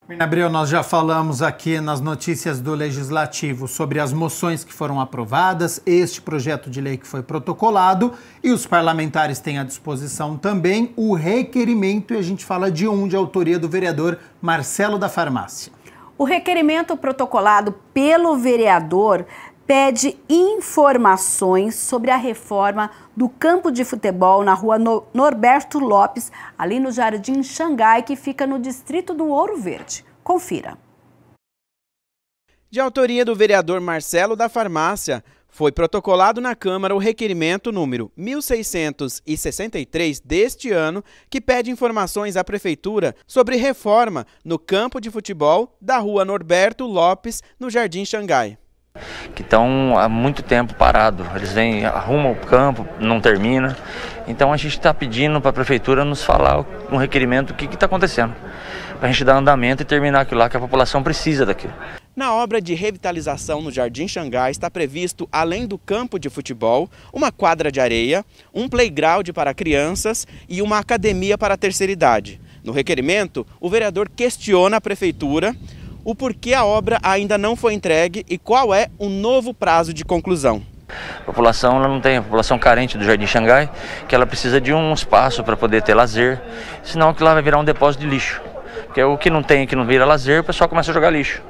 Speaker 1: Emirna Abreu, nós já falamos aqui nas notícias do Legislativo sobre as moções que foram aprovadas, este projeto de lei que foi protocolado, e os parlamentares têm à disposição também o requerimento, e a gente fala de autoria do vereador Marcelo da Farmácia.
Speaker 5: O requerimento protocolado pelo vereador pede informações sobre a reforma do campo de futebol na rua Norberto Lopes, ali no Jardim Xangai, que fica no distrito do Ouro Verde. Confira.
Speaker 9: De autoria do vereador Marcelo da Farmácia, foi protocolado na Câmara o requerimento número 1663 deste ano, que pede informações à Prefeitura sobre reforma no campo de futebol da rua Norberto Lopes, no Jardim Xangai.
Speaker 14: Que estão há muito tempo parado, eles arrumam o campo, não termina. Então a gente está pedindo para a Prefeitura nos falar um requerimento, o que está acontecendo, para a gente dar andamento e terminar aquilo lá, que a população precisa daquilo.
Speaker 9: Na obra de revitalização no Jardim Xangai está previsto, além do campo de futebol, uma quadra de areia, um playground para crianças e uma academia para a terceira idade. No requerimento, o vereador questiona a Prefeitura o porquê a obra ainda não foi entregue e qual é o novo prazo de conclusão.
Speaker 14: A população ela não tem, a população carente do Jardim Xangai, que ela precisa de um espaço para poder ter lazer, senão que lá vai virar um depósito de lixo. Porque o que não tem, que não vira lazer, o pessoal começa a jogar lixo.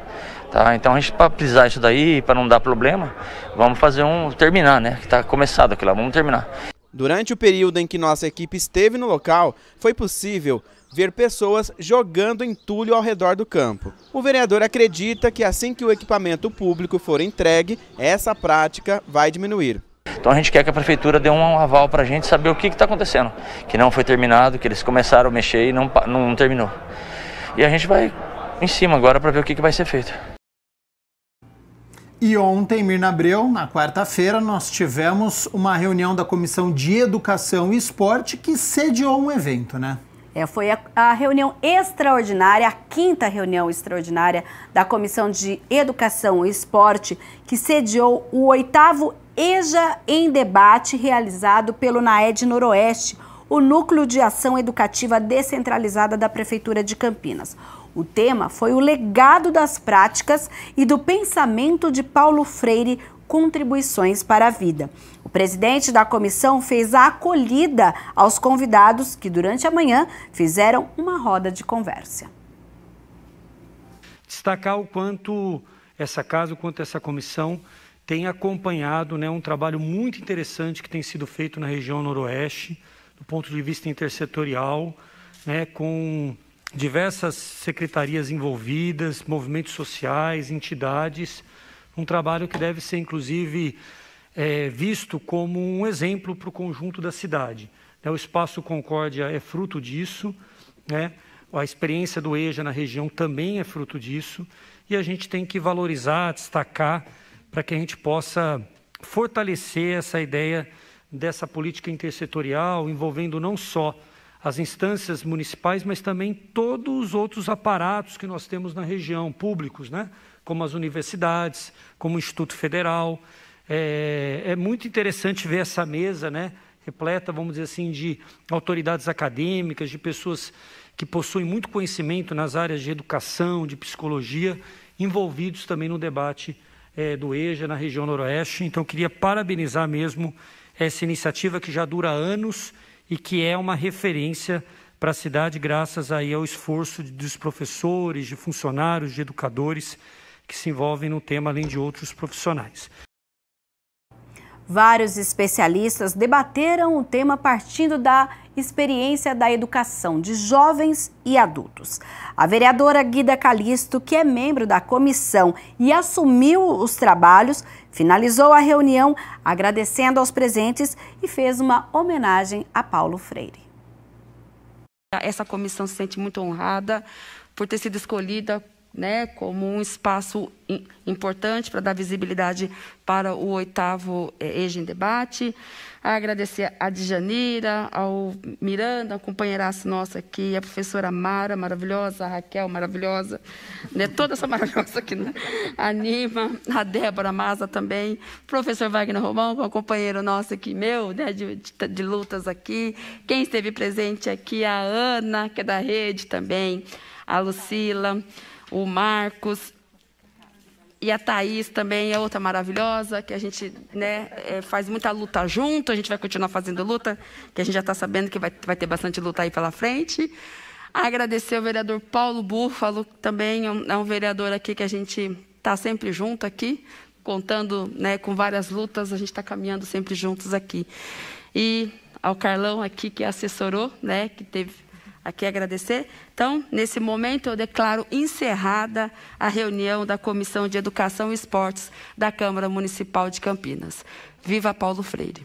Speaker 14: Tá? Então a gente, para precisar isso daí, para não dar problema, vamos fazer terminar, né? Que está começado aquilo lá, vamos terminar.
Speaker 9: Durante o período em que nossa equipe esteve no local, foi possível ver pessoas jogando entulho ao redor do campo. O vereador acredita que assim que o equipamento público for entregue, essa prática vai diminuir.
Speaker 14: Então a gente quer que a prefeitura dê um aval para a gente saber o que está acontecendo, que não foi terminado, que eles começaram a mexer e não terminou. E a gente vai em cima agora para ver o que vai ser feito.
Speaker 1: E ontem, Mirna Abreu, na quarta-feira, nós tivemos uma reunião da Comissão de Educação e Esporte que sediou um evento, né?
Speaker 5: Foi a reunião extraordinária, a 5ª reunião extraordinária da Comissão de Educação e Esporte, que sediou o 8º EJA em Debate, realizado pelo NAED Noroeste, o Núcleo de Ação Educativa Descentralizada da Prefeitura de Campinas. O tema foi o legado das práticas e do pensamento de Paulo Freire, contribuições para a vida. O presidente da comissão fez a acolhida aos convidados que, durante a manhã, fizeram uma roda de conversa.
Speaker 15: Destacar o quanto essa casa, o quanto essa comissão tem acompanhado, né, um trabalho muito interessante que tem sido feito na região noroeste, do ponto de vista intersetorial, né, com diversas secretarias envolvidas, movimentos sociais, entidades, um trabalho que deve ser, inclusive, visto como um exemplo para o conjunto da cidade. O Espaço Concórdia é fruto disso, né? A experiência do EJA na região também é fruto disso, e a gente tem que valorizar, destacar, para que a gente possa fortalecer essa ideia dessa política intersetorial, envolvendo não só as instâncias municipais, mas também todos os outros aparatos que nós temos na região, públicos, né? Como as universidades, como o Instituto Federal. É muito interessante ver essa mesa, né, repleta, vamos dizer assim, de autoridades acadêmicas, de pessoas que possuem muito conhecimento nas áreas de educação, de psicologia, envolvidos também no debate do EJA na região noroeste. Então, eu queria parabenizar mesmo essa iniciativa que já dura anos e que é uma referência para a cidade, graças aí ao esforço dos professores, de funcionários, de educadores que se envolvem no tema, além de outros profissionais.
Speaker 5: Vários especialistas debateram o tema partindo da experiência da educação de jovens e adultos. A vereadora Guida Calisto, que é membro da comissão e assumiu os trabalhos, finalizou a reunião agradecendo aos presentes e fez uma homenagem a Paulo Freire.
Speaker 16: Essa comissão se sente muito honrada por ter sido escolhida, né, como um espaço importante para dar visibilidade para o 8º EJA em Debate. Agradecer a Djanira, ao Miranda, a companheiraça nossa aqui, a professora Mara, maravilhosa, a Raquel, maravilhosa, né, toda essa maravilhosa aqui, né, a Nima, a Débora Maza também, professor Wagner Romão, que é um companheiro nosso aqui, meu, né, de lutas aqui. Quem esteve presente aqui, a Ana, que é da rede também, a Lucila, o Marcos e a Thaís também é outra maravilhosa, que a gente, né, faz muita luta junto, a gente vai continuar fazendo luta, que a gente já está sabendo que vai ter bastante luta aí pela frente. Agradecer ao vereador Paulo Búfalo, também é um vereador aqui que a gente está sempre junto aqui, contando, né, com várias lutas, a gente está caminhando sempre juntos aqui. E ao Carlão aqui, que assessorou, né, que teve aqui agradecer. Então, nesse momento, eu declaro encerrada a reunião da Comissão de Educação e Esportes da Câmara Municipal de Campinas. Viva Paulo Freire!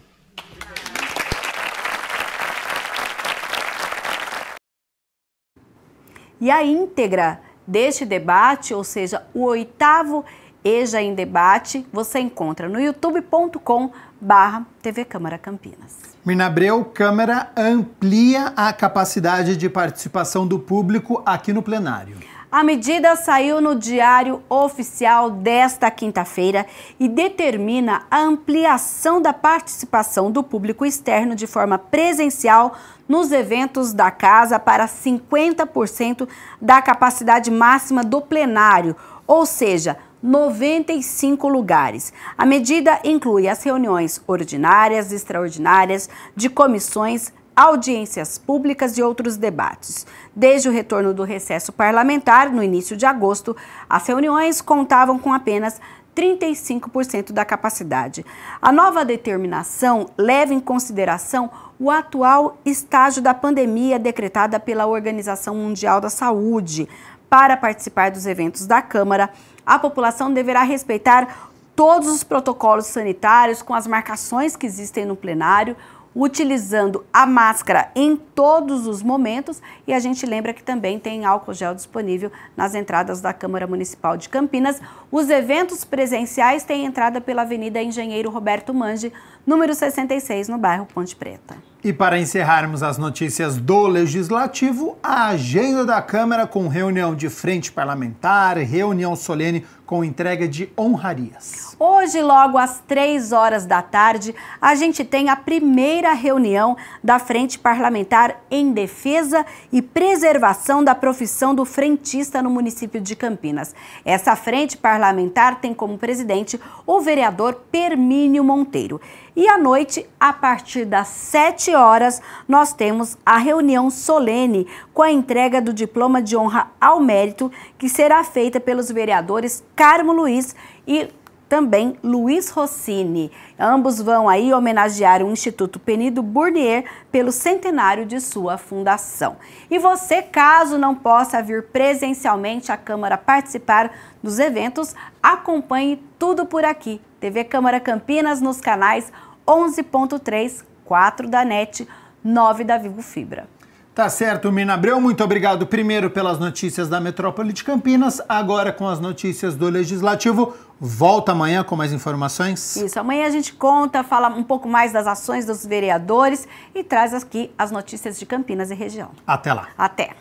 Speaker 5: E a íntegra deste debate, ou seja, o 8º EJA em Debate, você encontra no youtube.com/TV Câmara Campinas.
Speaker 1: Mirna Abreu, Câmara amplia a capacidade de participação do público aqui no plenário.
Speaker 5: A medida saiu no Diário Oficial desta quinta-feira e determina a ampliação da participação do público externo de forma presencial nos eventos da casa para 50% da capacidade máxima do plenário, ou seja, 95 lugares. A medida inclui as reuniões ordinárias, extraordinárias, de comissões, audiências públicas e outros debates. Desde o retorno do recesso parlamentar, no início de agosto, as reuniões contavam com apenas 35% da capacidade. A nova determinação leva em consideração o atual estágio da pandemia decretada pela Organização Mundial da Saúde. Para participar dos eventos da Câmara, a população deverá respeitar todos os protocolos sanitários com as marcações que existem no plenário, utilizando a máscara em todos os momentos, e a gente lembra que também tem álcool gel disponível nas entradas da Câmara Municipal de Campinas. Os eventos presenciais têm entrada pela Avenida Engenheiro Roberto Mange, número 66, no bairro Ponte Preta.
Speaker 1: E para encerrarmos as notícias do Legislativo, a agenda da Câmara com reunião de frente parlamentar, reunião solene com entrega de honrarias.
Speaker 5: Hoje, logo às 3 horas da tarde, a gente tem a primeira reunião da Frente Parlamentar em defesa e preservação da profissão do frentista no município de Campinas. Essa frente parlamentar tem como presidente o vereador Permínio Monteiro. E à noite, a partir das 7 horas, nós temos a reunião solene com a entrega do diploma de honra ao mérito, que será feita pelos vereadores Carmo Luiz e também Luiz Rossini. Ambos vão aí homenagear o Instituto Penido Burnier pelo centenário de sua fundação. E você, caso não possa vir presencialmente à Câmara participar dos eventos, acompanhe tudo por aqui. TV Câmara Campinas nos canais 11.3, 4 da NET, 9 da Vivo Fibra.
Speaker 1: Tá certo, Mirna Abreu, muito obrigado primeiro pelas notícias da Metrópole de Campinas, agora com as notícias do Legislativo. Volta amanhã com mais informações?
Speaker 5: Isso, amanhã a gente conta, fala um pouco mais das ações dos vereadores e traz aqui as notícias de Campinas e região.
Speaker 1: Até lá.
Speaker 5: Até.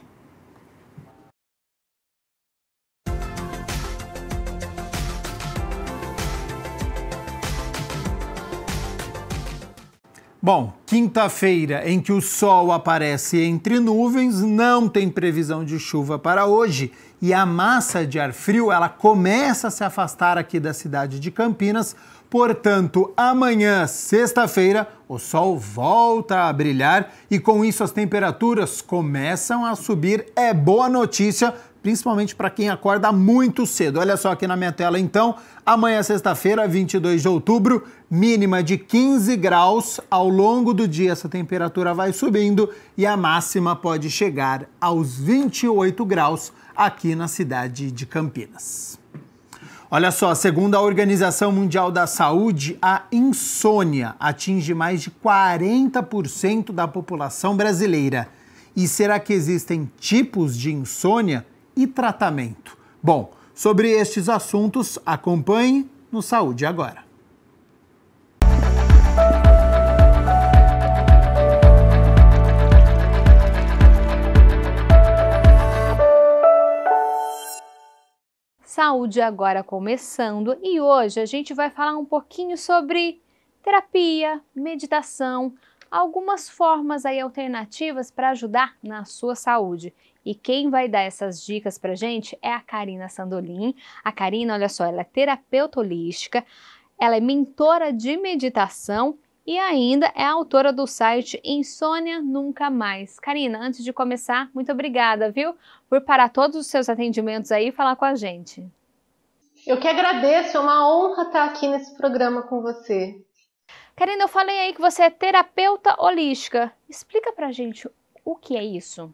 Speaker 1: Bom, quinta-feira em que o sol aparece entre nuvens, não tem previsão de chuva para hoje e a massa de ar frio ela começa a se afastar aqui da cidade de Campinas. Portanto, amanhã, sexta-feira, o sol volta a brilhar e com isso as temperaturas começam a subir. É boa notícia, principalmente para quem acorda muito cedo. Olha só aqui na minha tela, então, amanhã, sexta-feira, 22 de outubro, mínima de 15 graus. Ao longo do dia, essa temperatura vai subindo e a máxima pode chegar aos 28 graus aqui na cidade de Campinas. Olha só, segundo a Organização Mundial da Saúde, a insônia atinge mais de 40% da população brasileira. E será que existem tipos de insônia e tratamento? Bom, sobre estes assuntos, acompanhe no Saúde Agora.
Speaker 4: Saúde Agora começando e hoje a gente vai falar um pouquinho sobre terapia, meditação, algumas formas aí alternativas para ajudar na sua saúde. E quem vai dar essas dicas pra gente é a Karina Sandolin. A Karina, olha só, ela é terapeuta holística, ela é mentora de meditação e ainda é autora do site Insônia Nunca Mais. Karina, antes de começar, muito obrigada, viu, por parar todos os seus atendimentos aí e falar com a gente.
Speaker 17: Eu que agradeço, é uma honra estar aqui nesse programa com você.
Speaker 4: Karina, eu falei aí que você é terapeuta holística. Explica pra gente o que é isso.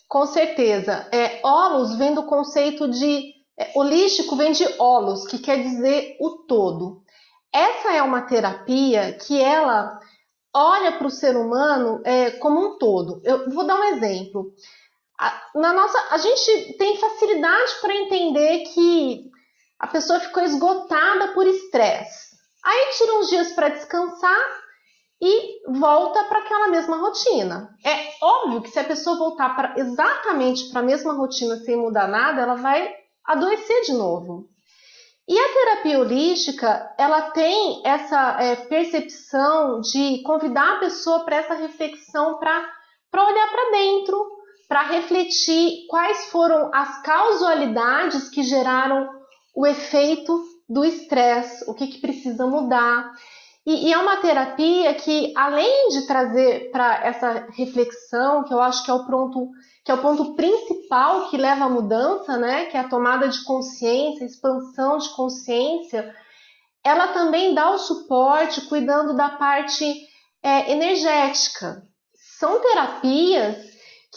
Speaker 17: Com certeza. Holos vem do conceito de... holístico vem de holos, que quer dizer o todo. Essa é uma terapia que ela olha para o ser humano como um todo. Eu vou dar um exemplo. A gente tem facilidade para entender que a pessoa ficou esgotada por estresse. Aí tira uns dias para descansar e volta para aquela mesma rotina. É óbvio que se a pessoa voltar exatamente para a mesma rotina sem mudar nada, ela vai adoecer de novo. E a terapia holística, ela tem essa percepção de convidar a pessoa para essa reflexão, para olhar para dentro, para refletir quais foram as causalidades que geraram o efeito do estresse, o que precisa mudar. E é uma terapia que, além de trazer para essa reflexão, que eu acho que é o ponto principal que leva à mudança, né, que é a tomada de consciência, a expansão de consciência, ela também dá o suporte cuidando da parte energética. São terapias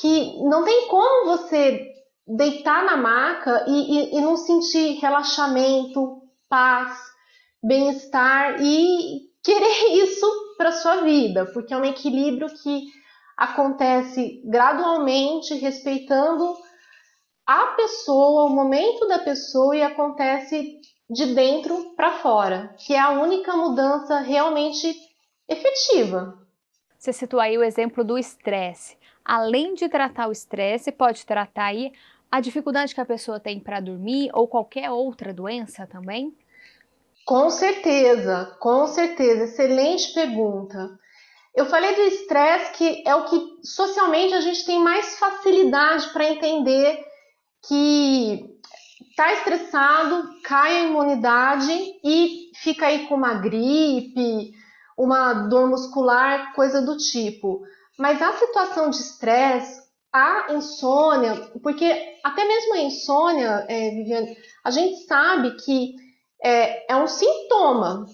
Speaker 17: que não tem como você deitar na maca e não sentir relaxamento, paz, bem-estar e querer isso para sua vida, porque é um equilíbrio que acontece gradualmente, respeitando a pessoa, o momento da pessoa, e acontece de dentro para fora, que é a única mudança realmente efetiva.
Speaker 4: Você citou aí o exemplo do estresse. Além de tratar o estresse, pode tratar aí a dificuldade que a pessoa tem para dormir ou qualquer outra doença também?
Speaker 17: Com certeza, excelente pergunta. Eu falei do estresse, que é o que socialmente a gente tem mais facilidade para entender que está estressado, cai a imunidade e fica aí com uma gripe, uma dor muscular, coisa do tipo. Mas a situação de estresse, a insônia, porque até mesmo a insônia, Viviane, a gente sabe que é um sintoma,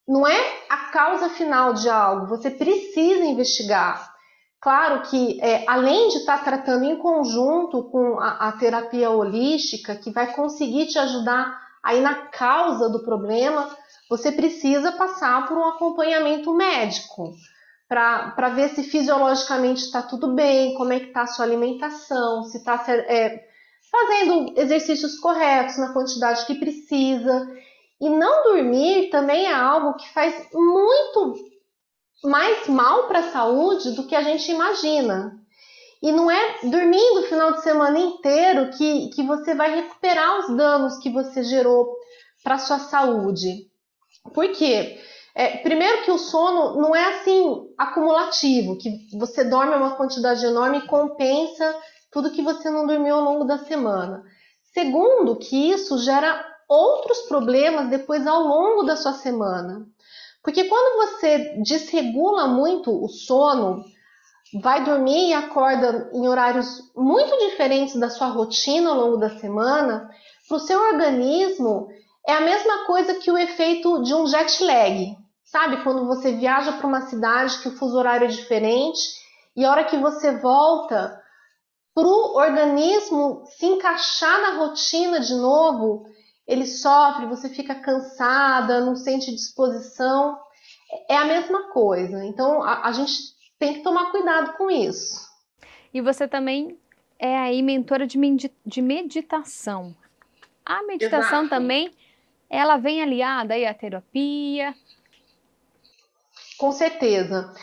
Speaker 17: não é a causa final de algo, você precisa investigar. Claro que, além de estar tratando em conjunto com a terapia holística, que vai conseguir te ajudar aí na causa do problema, você precisa passar por um acompanhamento médico, para ver se fisiologicamente está tudo bem, como é que está a sua alimentação, se está fazendo exercícios corretos na quantidade que precisa. E não dormir também é algo que faz muito mais mal para a saúde do que a gente imagina. E não é dormindo o final de semana inteiro que você vai recuperar os danos que você gerou para a sua saúde. Por quê? Primeiro que o sono não é assim acumulativo, que você dorme uma quantidade enorme e compensa tudo que você não dormiu ao longo da semana. Segundo, que isso gera outros problemas depois ao longo da sua semana. Porque quando você desregula muito o sono, vai dormir e acorda em horários muito diferentes da sua rotina ao longo da semana, para o seu organismo é a mesma coisa que o efeito de um jet lag. Sabe, quando você viaja para uma cidade que o fuso horário é diferente e a hora que você volta, para o organismo se encaixar na rotina de novo, ele sofre, você fica cansada, não sente disposição. É a mesma coisa. Então, a gente tem que tomar cuidado com isso.
Speaker 4: E você também é aí mentora de meditação. A meditação também, ela vem aliada aí à terapia?
Speaker 17: Com certeza.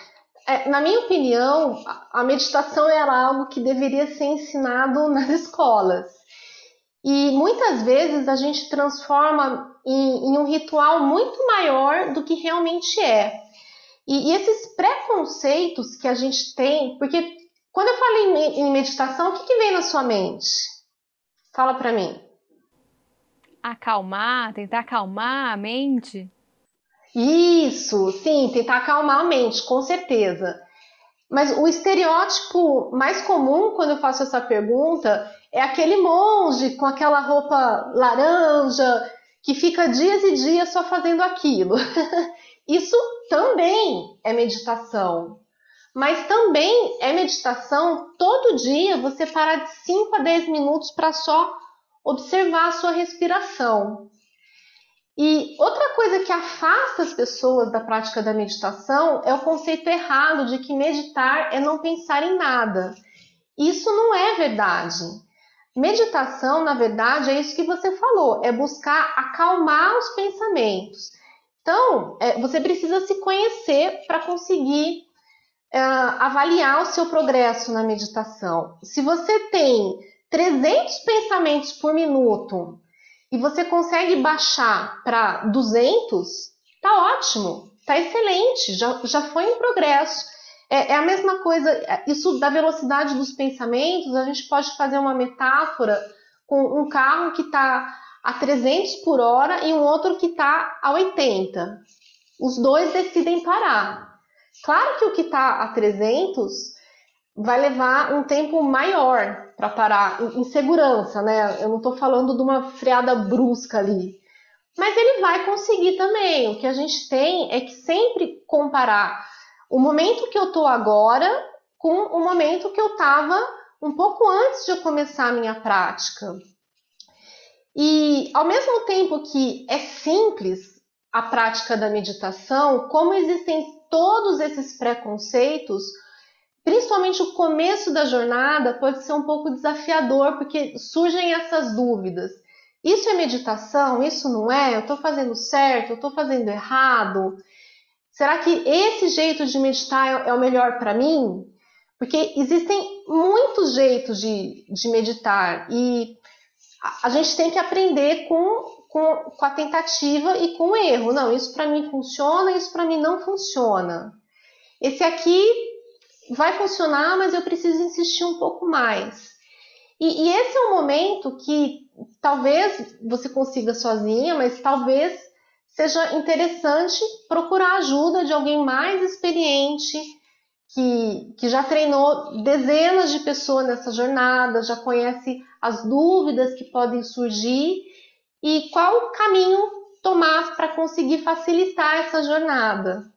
Speaker 17: Na minha opinião, a meditação é algo que deveria ser ensinado nas escolas. E muitas vezes a gente transforma em um ritual muito maior do que realmente é. E esses preconceitos que a gente tem, porque quando eu falo em meditação, o que vem na sua mente? Fala pra mim.
Speaker 4: Acalmar, tentar acalmar a mente.
Speaker 17: Isso, sim, tentar acalmar a mente, com certeza. Mas o estereótipo mais comum quando eu faço essa pergunta é aquele monge com aquela roupa laranja que fica dias e dias só fazendo aquilo. Isso também é meditação. Mas também é meditação todo dia você parar de 5 a 10 minutos para só observar a sua respiração. E outra coisa que afasta as pessoas da prática da meditação é o conceito errado de que meditar é não pensar em nada. Isso não é verdade. Meditação, na verdade, é isso que você falou, é buscar acalmar os pensamentos. Então, você precisa se conhecer para conseguir avaliar o seu progresso na meditação. Se você tem 300 pensamentos por minuto e você consegue baixar para 200, tá ótimo, tá excelente, já foi um progresso. É a mesma coisa, isso da velocidade dos pensamentos, a gente pode fazer uma metáfora com um carro que está a 300 por hora e um outro que está a 80. os dois decidem parar. Claro que o que está a 300 vai levar um tempo maior para parar, em segurança, né? Eu não estou falando de uma freada brusca ali. Mas ele vai conseguir também. O que a gente tem é que sempre comparar o momento que eu estou agora com o momento que eu estava um pouco antes de eu começar a minha prática. E ao mesmo tempo que é simples a prática da meditação, como existem todos esses preconceitos, principalmente o começo da jornada pode ser um pouco desafiador, porque surgem essas dúvidas. Isso é meditação? Isso não é? Eu estou fazendo certo? Eu estou fazendo errado? Será que esse jeito de meditar é o melhor para mim? Porque existem muitos jeitos de meditar e a gente tem que aprender com a tentativa e com o erro. Não, isso para mim funciona, isso para mim não funciona. Esse aqui vai funcionar, mas eu preciso insistir um pouco mais. E esse é um momento que talvez você consiga sozinha, mas talvez seja interessante procurar ajuda de alguém mais experiente, que já treinou dezenas de pessoas nessa jornada, já conhece as dúvidas que podem surgir e qual caminho tomar para conseguir facilitar essa jornada.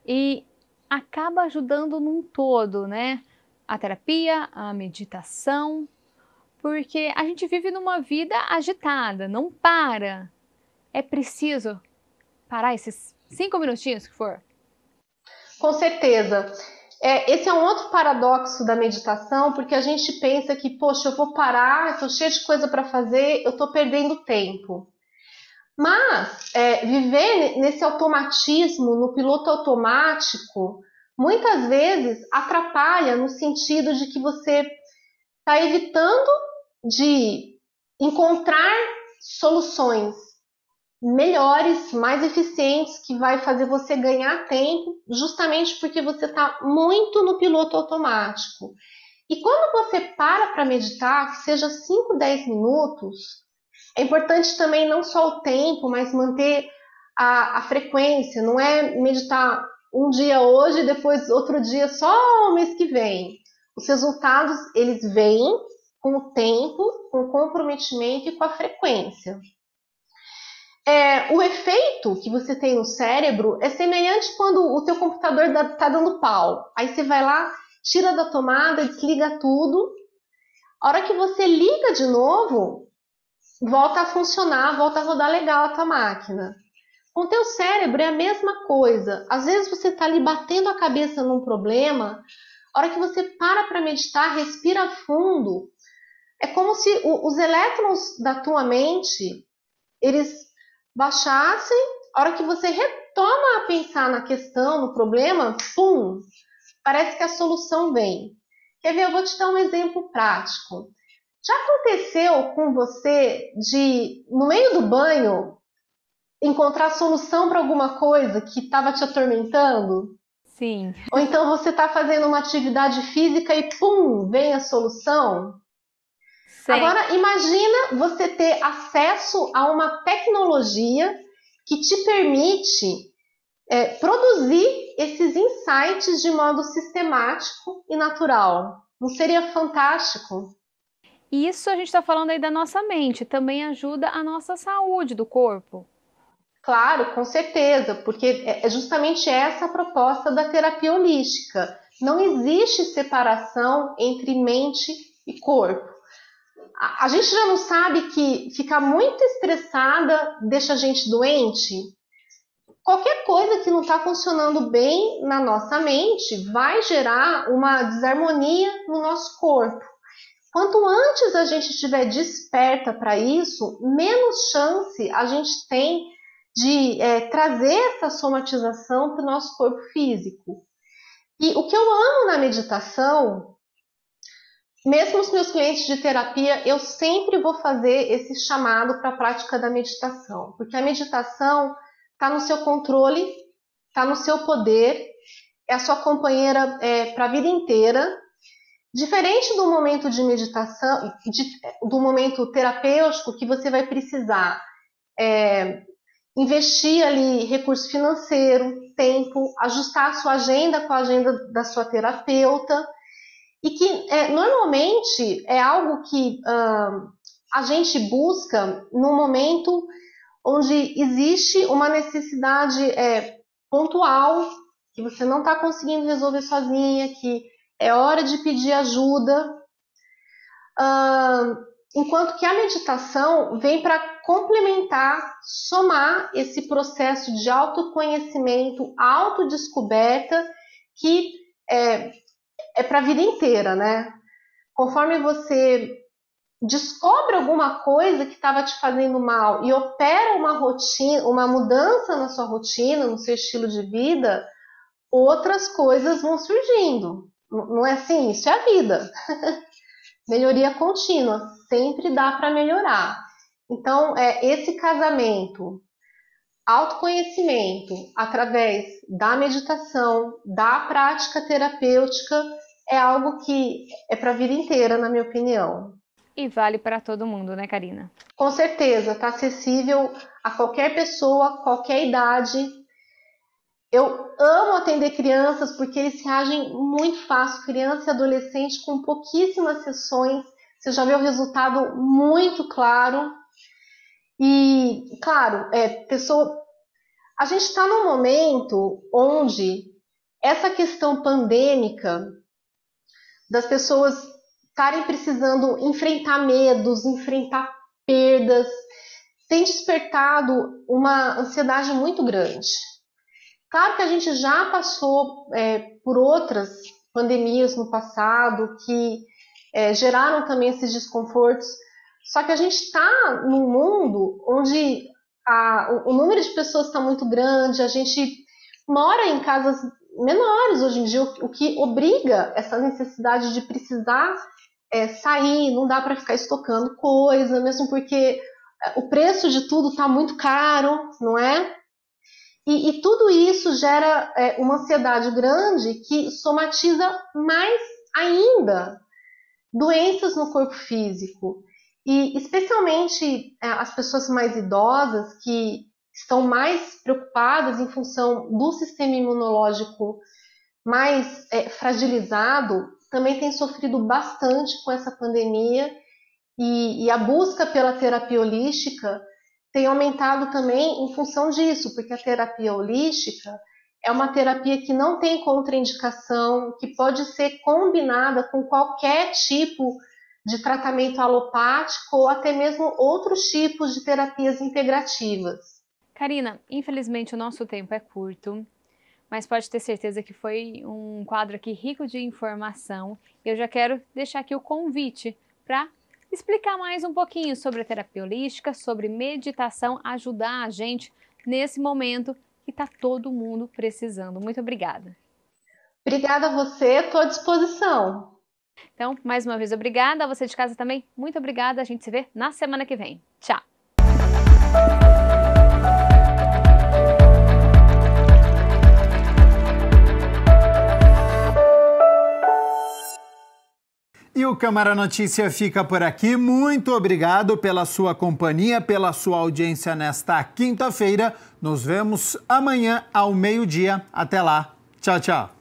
Speaker 4: E acaba ajudando num todo, né? A terapia, a meditação, porque a gente vive numa vida agitada, não para. É preciso parar esses 5 minutinhos que for.
Speaker 17: Com certeza. Esse é um outro paradoxo da meditação, porque a gente pensa que, poxa, eu vou parar, estou cheio de coisa para fazer, eu estou perdendo tempo. Mas viver nesse automatismo, no piloto automático, muitas vezes atrapalha no sentido de que você está evitando de encontrar soluções melhores, mais eficientes, que vai fazer você ganhar tempo, justamente porque você está muito no piloto automático. E quando você para meditar, que seja 5, 10 minutos, é importante também não só o tempo, mas manter a frequência. Não é meditar um dia hoje e depois outro dia só o mês que vem. Os resultados, eles vêm com o tempo, com o comprometimento e com a frequência. O efeito que você tem no cérebro é semelhante quando o teu computador está dando pau. Aí você vai lá, tira da tomada, desliga tudo. A hora que você liga de novo, volta a funcionar, volta a rodar legal a tua máquina. Com o teu cérebro é a mesma coisa. Às vezes você está ali batendo a cabeça num problema, a hora que você para meditar, respira fundo, é como se os elétrons da tua mente, eles baixassem, a hora que você retoma a pensar na questão, no problema, pum, parece que a solução vem. Quer ver? Eu vou te dar um exemplo prático. Já aconteceu com você de, no meio do banho, encontrar solução para alguma coisa que estava te atormentando?
Speaker 4: Sim.
Speaker 17: Ou então você está fazendo uma atividade física e pum, vem a solução? Sim. Agora, imagina você ter acesso a uma tecnologia que te permite produzir esses insights de modo sistemático e natural. Não seria fantástico?
Speaker 4: Isso a gente está falando aí da nossa mente, também ajuda a nossa saúde do corpo.
Speaker 17: Claro, com certeza, porque é justamente essa a proposta da terapia holística. Não existe separação entre mente e corpo. A gente já não sabe que ficar muito estressada deixa a gente doente? Qualquer coisa que não está funcionando bem na nossa mente vai gerar uma desarmonia no nosso corpo. Quanto antes a gente estiver desperta para isso, menos chance a gente tem de trazer essa somatização para o nosso corpo físico. E o que eu amo na meditação, mesmo os meus clientes de terapia, eu sempre vou fazer esse chamado para a prática da meditação, porque a meditação está no seu controle, está no seu poder, é a sua companheira para a vida inteira. Diferente do momento de meditação, do momento terapêutico, que você vai precisar investir ali recurso financeiro, tempo, ajustar a sua agenda com a agenda da sua terapeuta, e que normalmente é algo que a gente busca no momento onde existe uma necessidade pontual, que você não está conseguindo resolver sozinha, que é hora de pedir ajuda, enquanto que a meditação vem para complementar, somar esse processo de autoconhecimento, autodescoberta, que é para a vida inteira, né? Conforme você descobre alguma coisa que estava te fazendo mal e opera uma rotina, uma mudança na sua rotina, no seu estilo de vida, outras coisas vão surgindo. Não é assim? Isso é a vida. Melhoria contínua, sempre dá para melhorar. Então, esse casamento, autoconhecimento, através da meditação, da prática terapêutica, é algo que é para a vida inteira, na minha opinião.
Speaker 18: E vale para todo mundo, né, Karina?
Speaker 17: Com certeza, está acessível a qualquer pessoa, qualquer idade. Eu amo atender crianças porque eles reagem muito fácil. Criança e adolescente com pouquíssimas sessões, você já vê o resultado muito claro. E, claro, a gente está num momento onde essa questão pandêmica das pessoas estarem precisando enfrentar medos, enfrentar perdas, tem despertado uma ansiedade muito grande. Claro que a gente já passou por outras pandemias no passado que geraram também esses desconfortos, só que a gente está num mundo onde o número de pessoas está muito grande, a gente mora em casas menores hoje em dia, o que obriga essa necessidade de precisar sair, não dá para ficar estocando coisa, mesmo porque o preço de tudo está muito caro, não é? E tudo isso gera uma ansiedade grande que somatiza mais ainda doenças no corpo físico. E especialmente as pessoas mais idosas que estão mais preocupadas em função do sistema imunológico mais fragilizado, também têm sofrido bastante com essa pandemia, e a busca pela terapia holística tem aumentado também em função disso, porque a terapia holística é uma terapia que não tem contraindicação, que pode ser combinada com qualquer tipo de tratamento alopático ou até mesmo outros tipos de terapias integrativas.
Speaker 18: Karina, infelizmente o nosso tempo é curto, mas pode ter certeza que foi um quadro aqui rico de informação. Eu já quero deixar aqui o convite para explicar mais um pouquinho sobre a terapia holística, sobre meditação, ajudar a gente nesse momento que está todo mundo precisando. Muito obrigada.
Speaker 17: Obrigada a você, estou à disposição.
Speaker 18: Então, mais uma vez, obrigada. A você de casa também, muito obrigada. A gente se vê na semana que vem. Tchau!
Speaker 1: E o Câmara Notícia fica por aqui. Muito obrigado pela sua companhia, pela sua audiência nesta quinta-feira. Nos vemos amanhã ao meio-dia. Até lá. Tchau, tchau.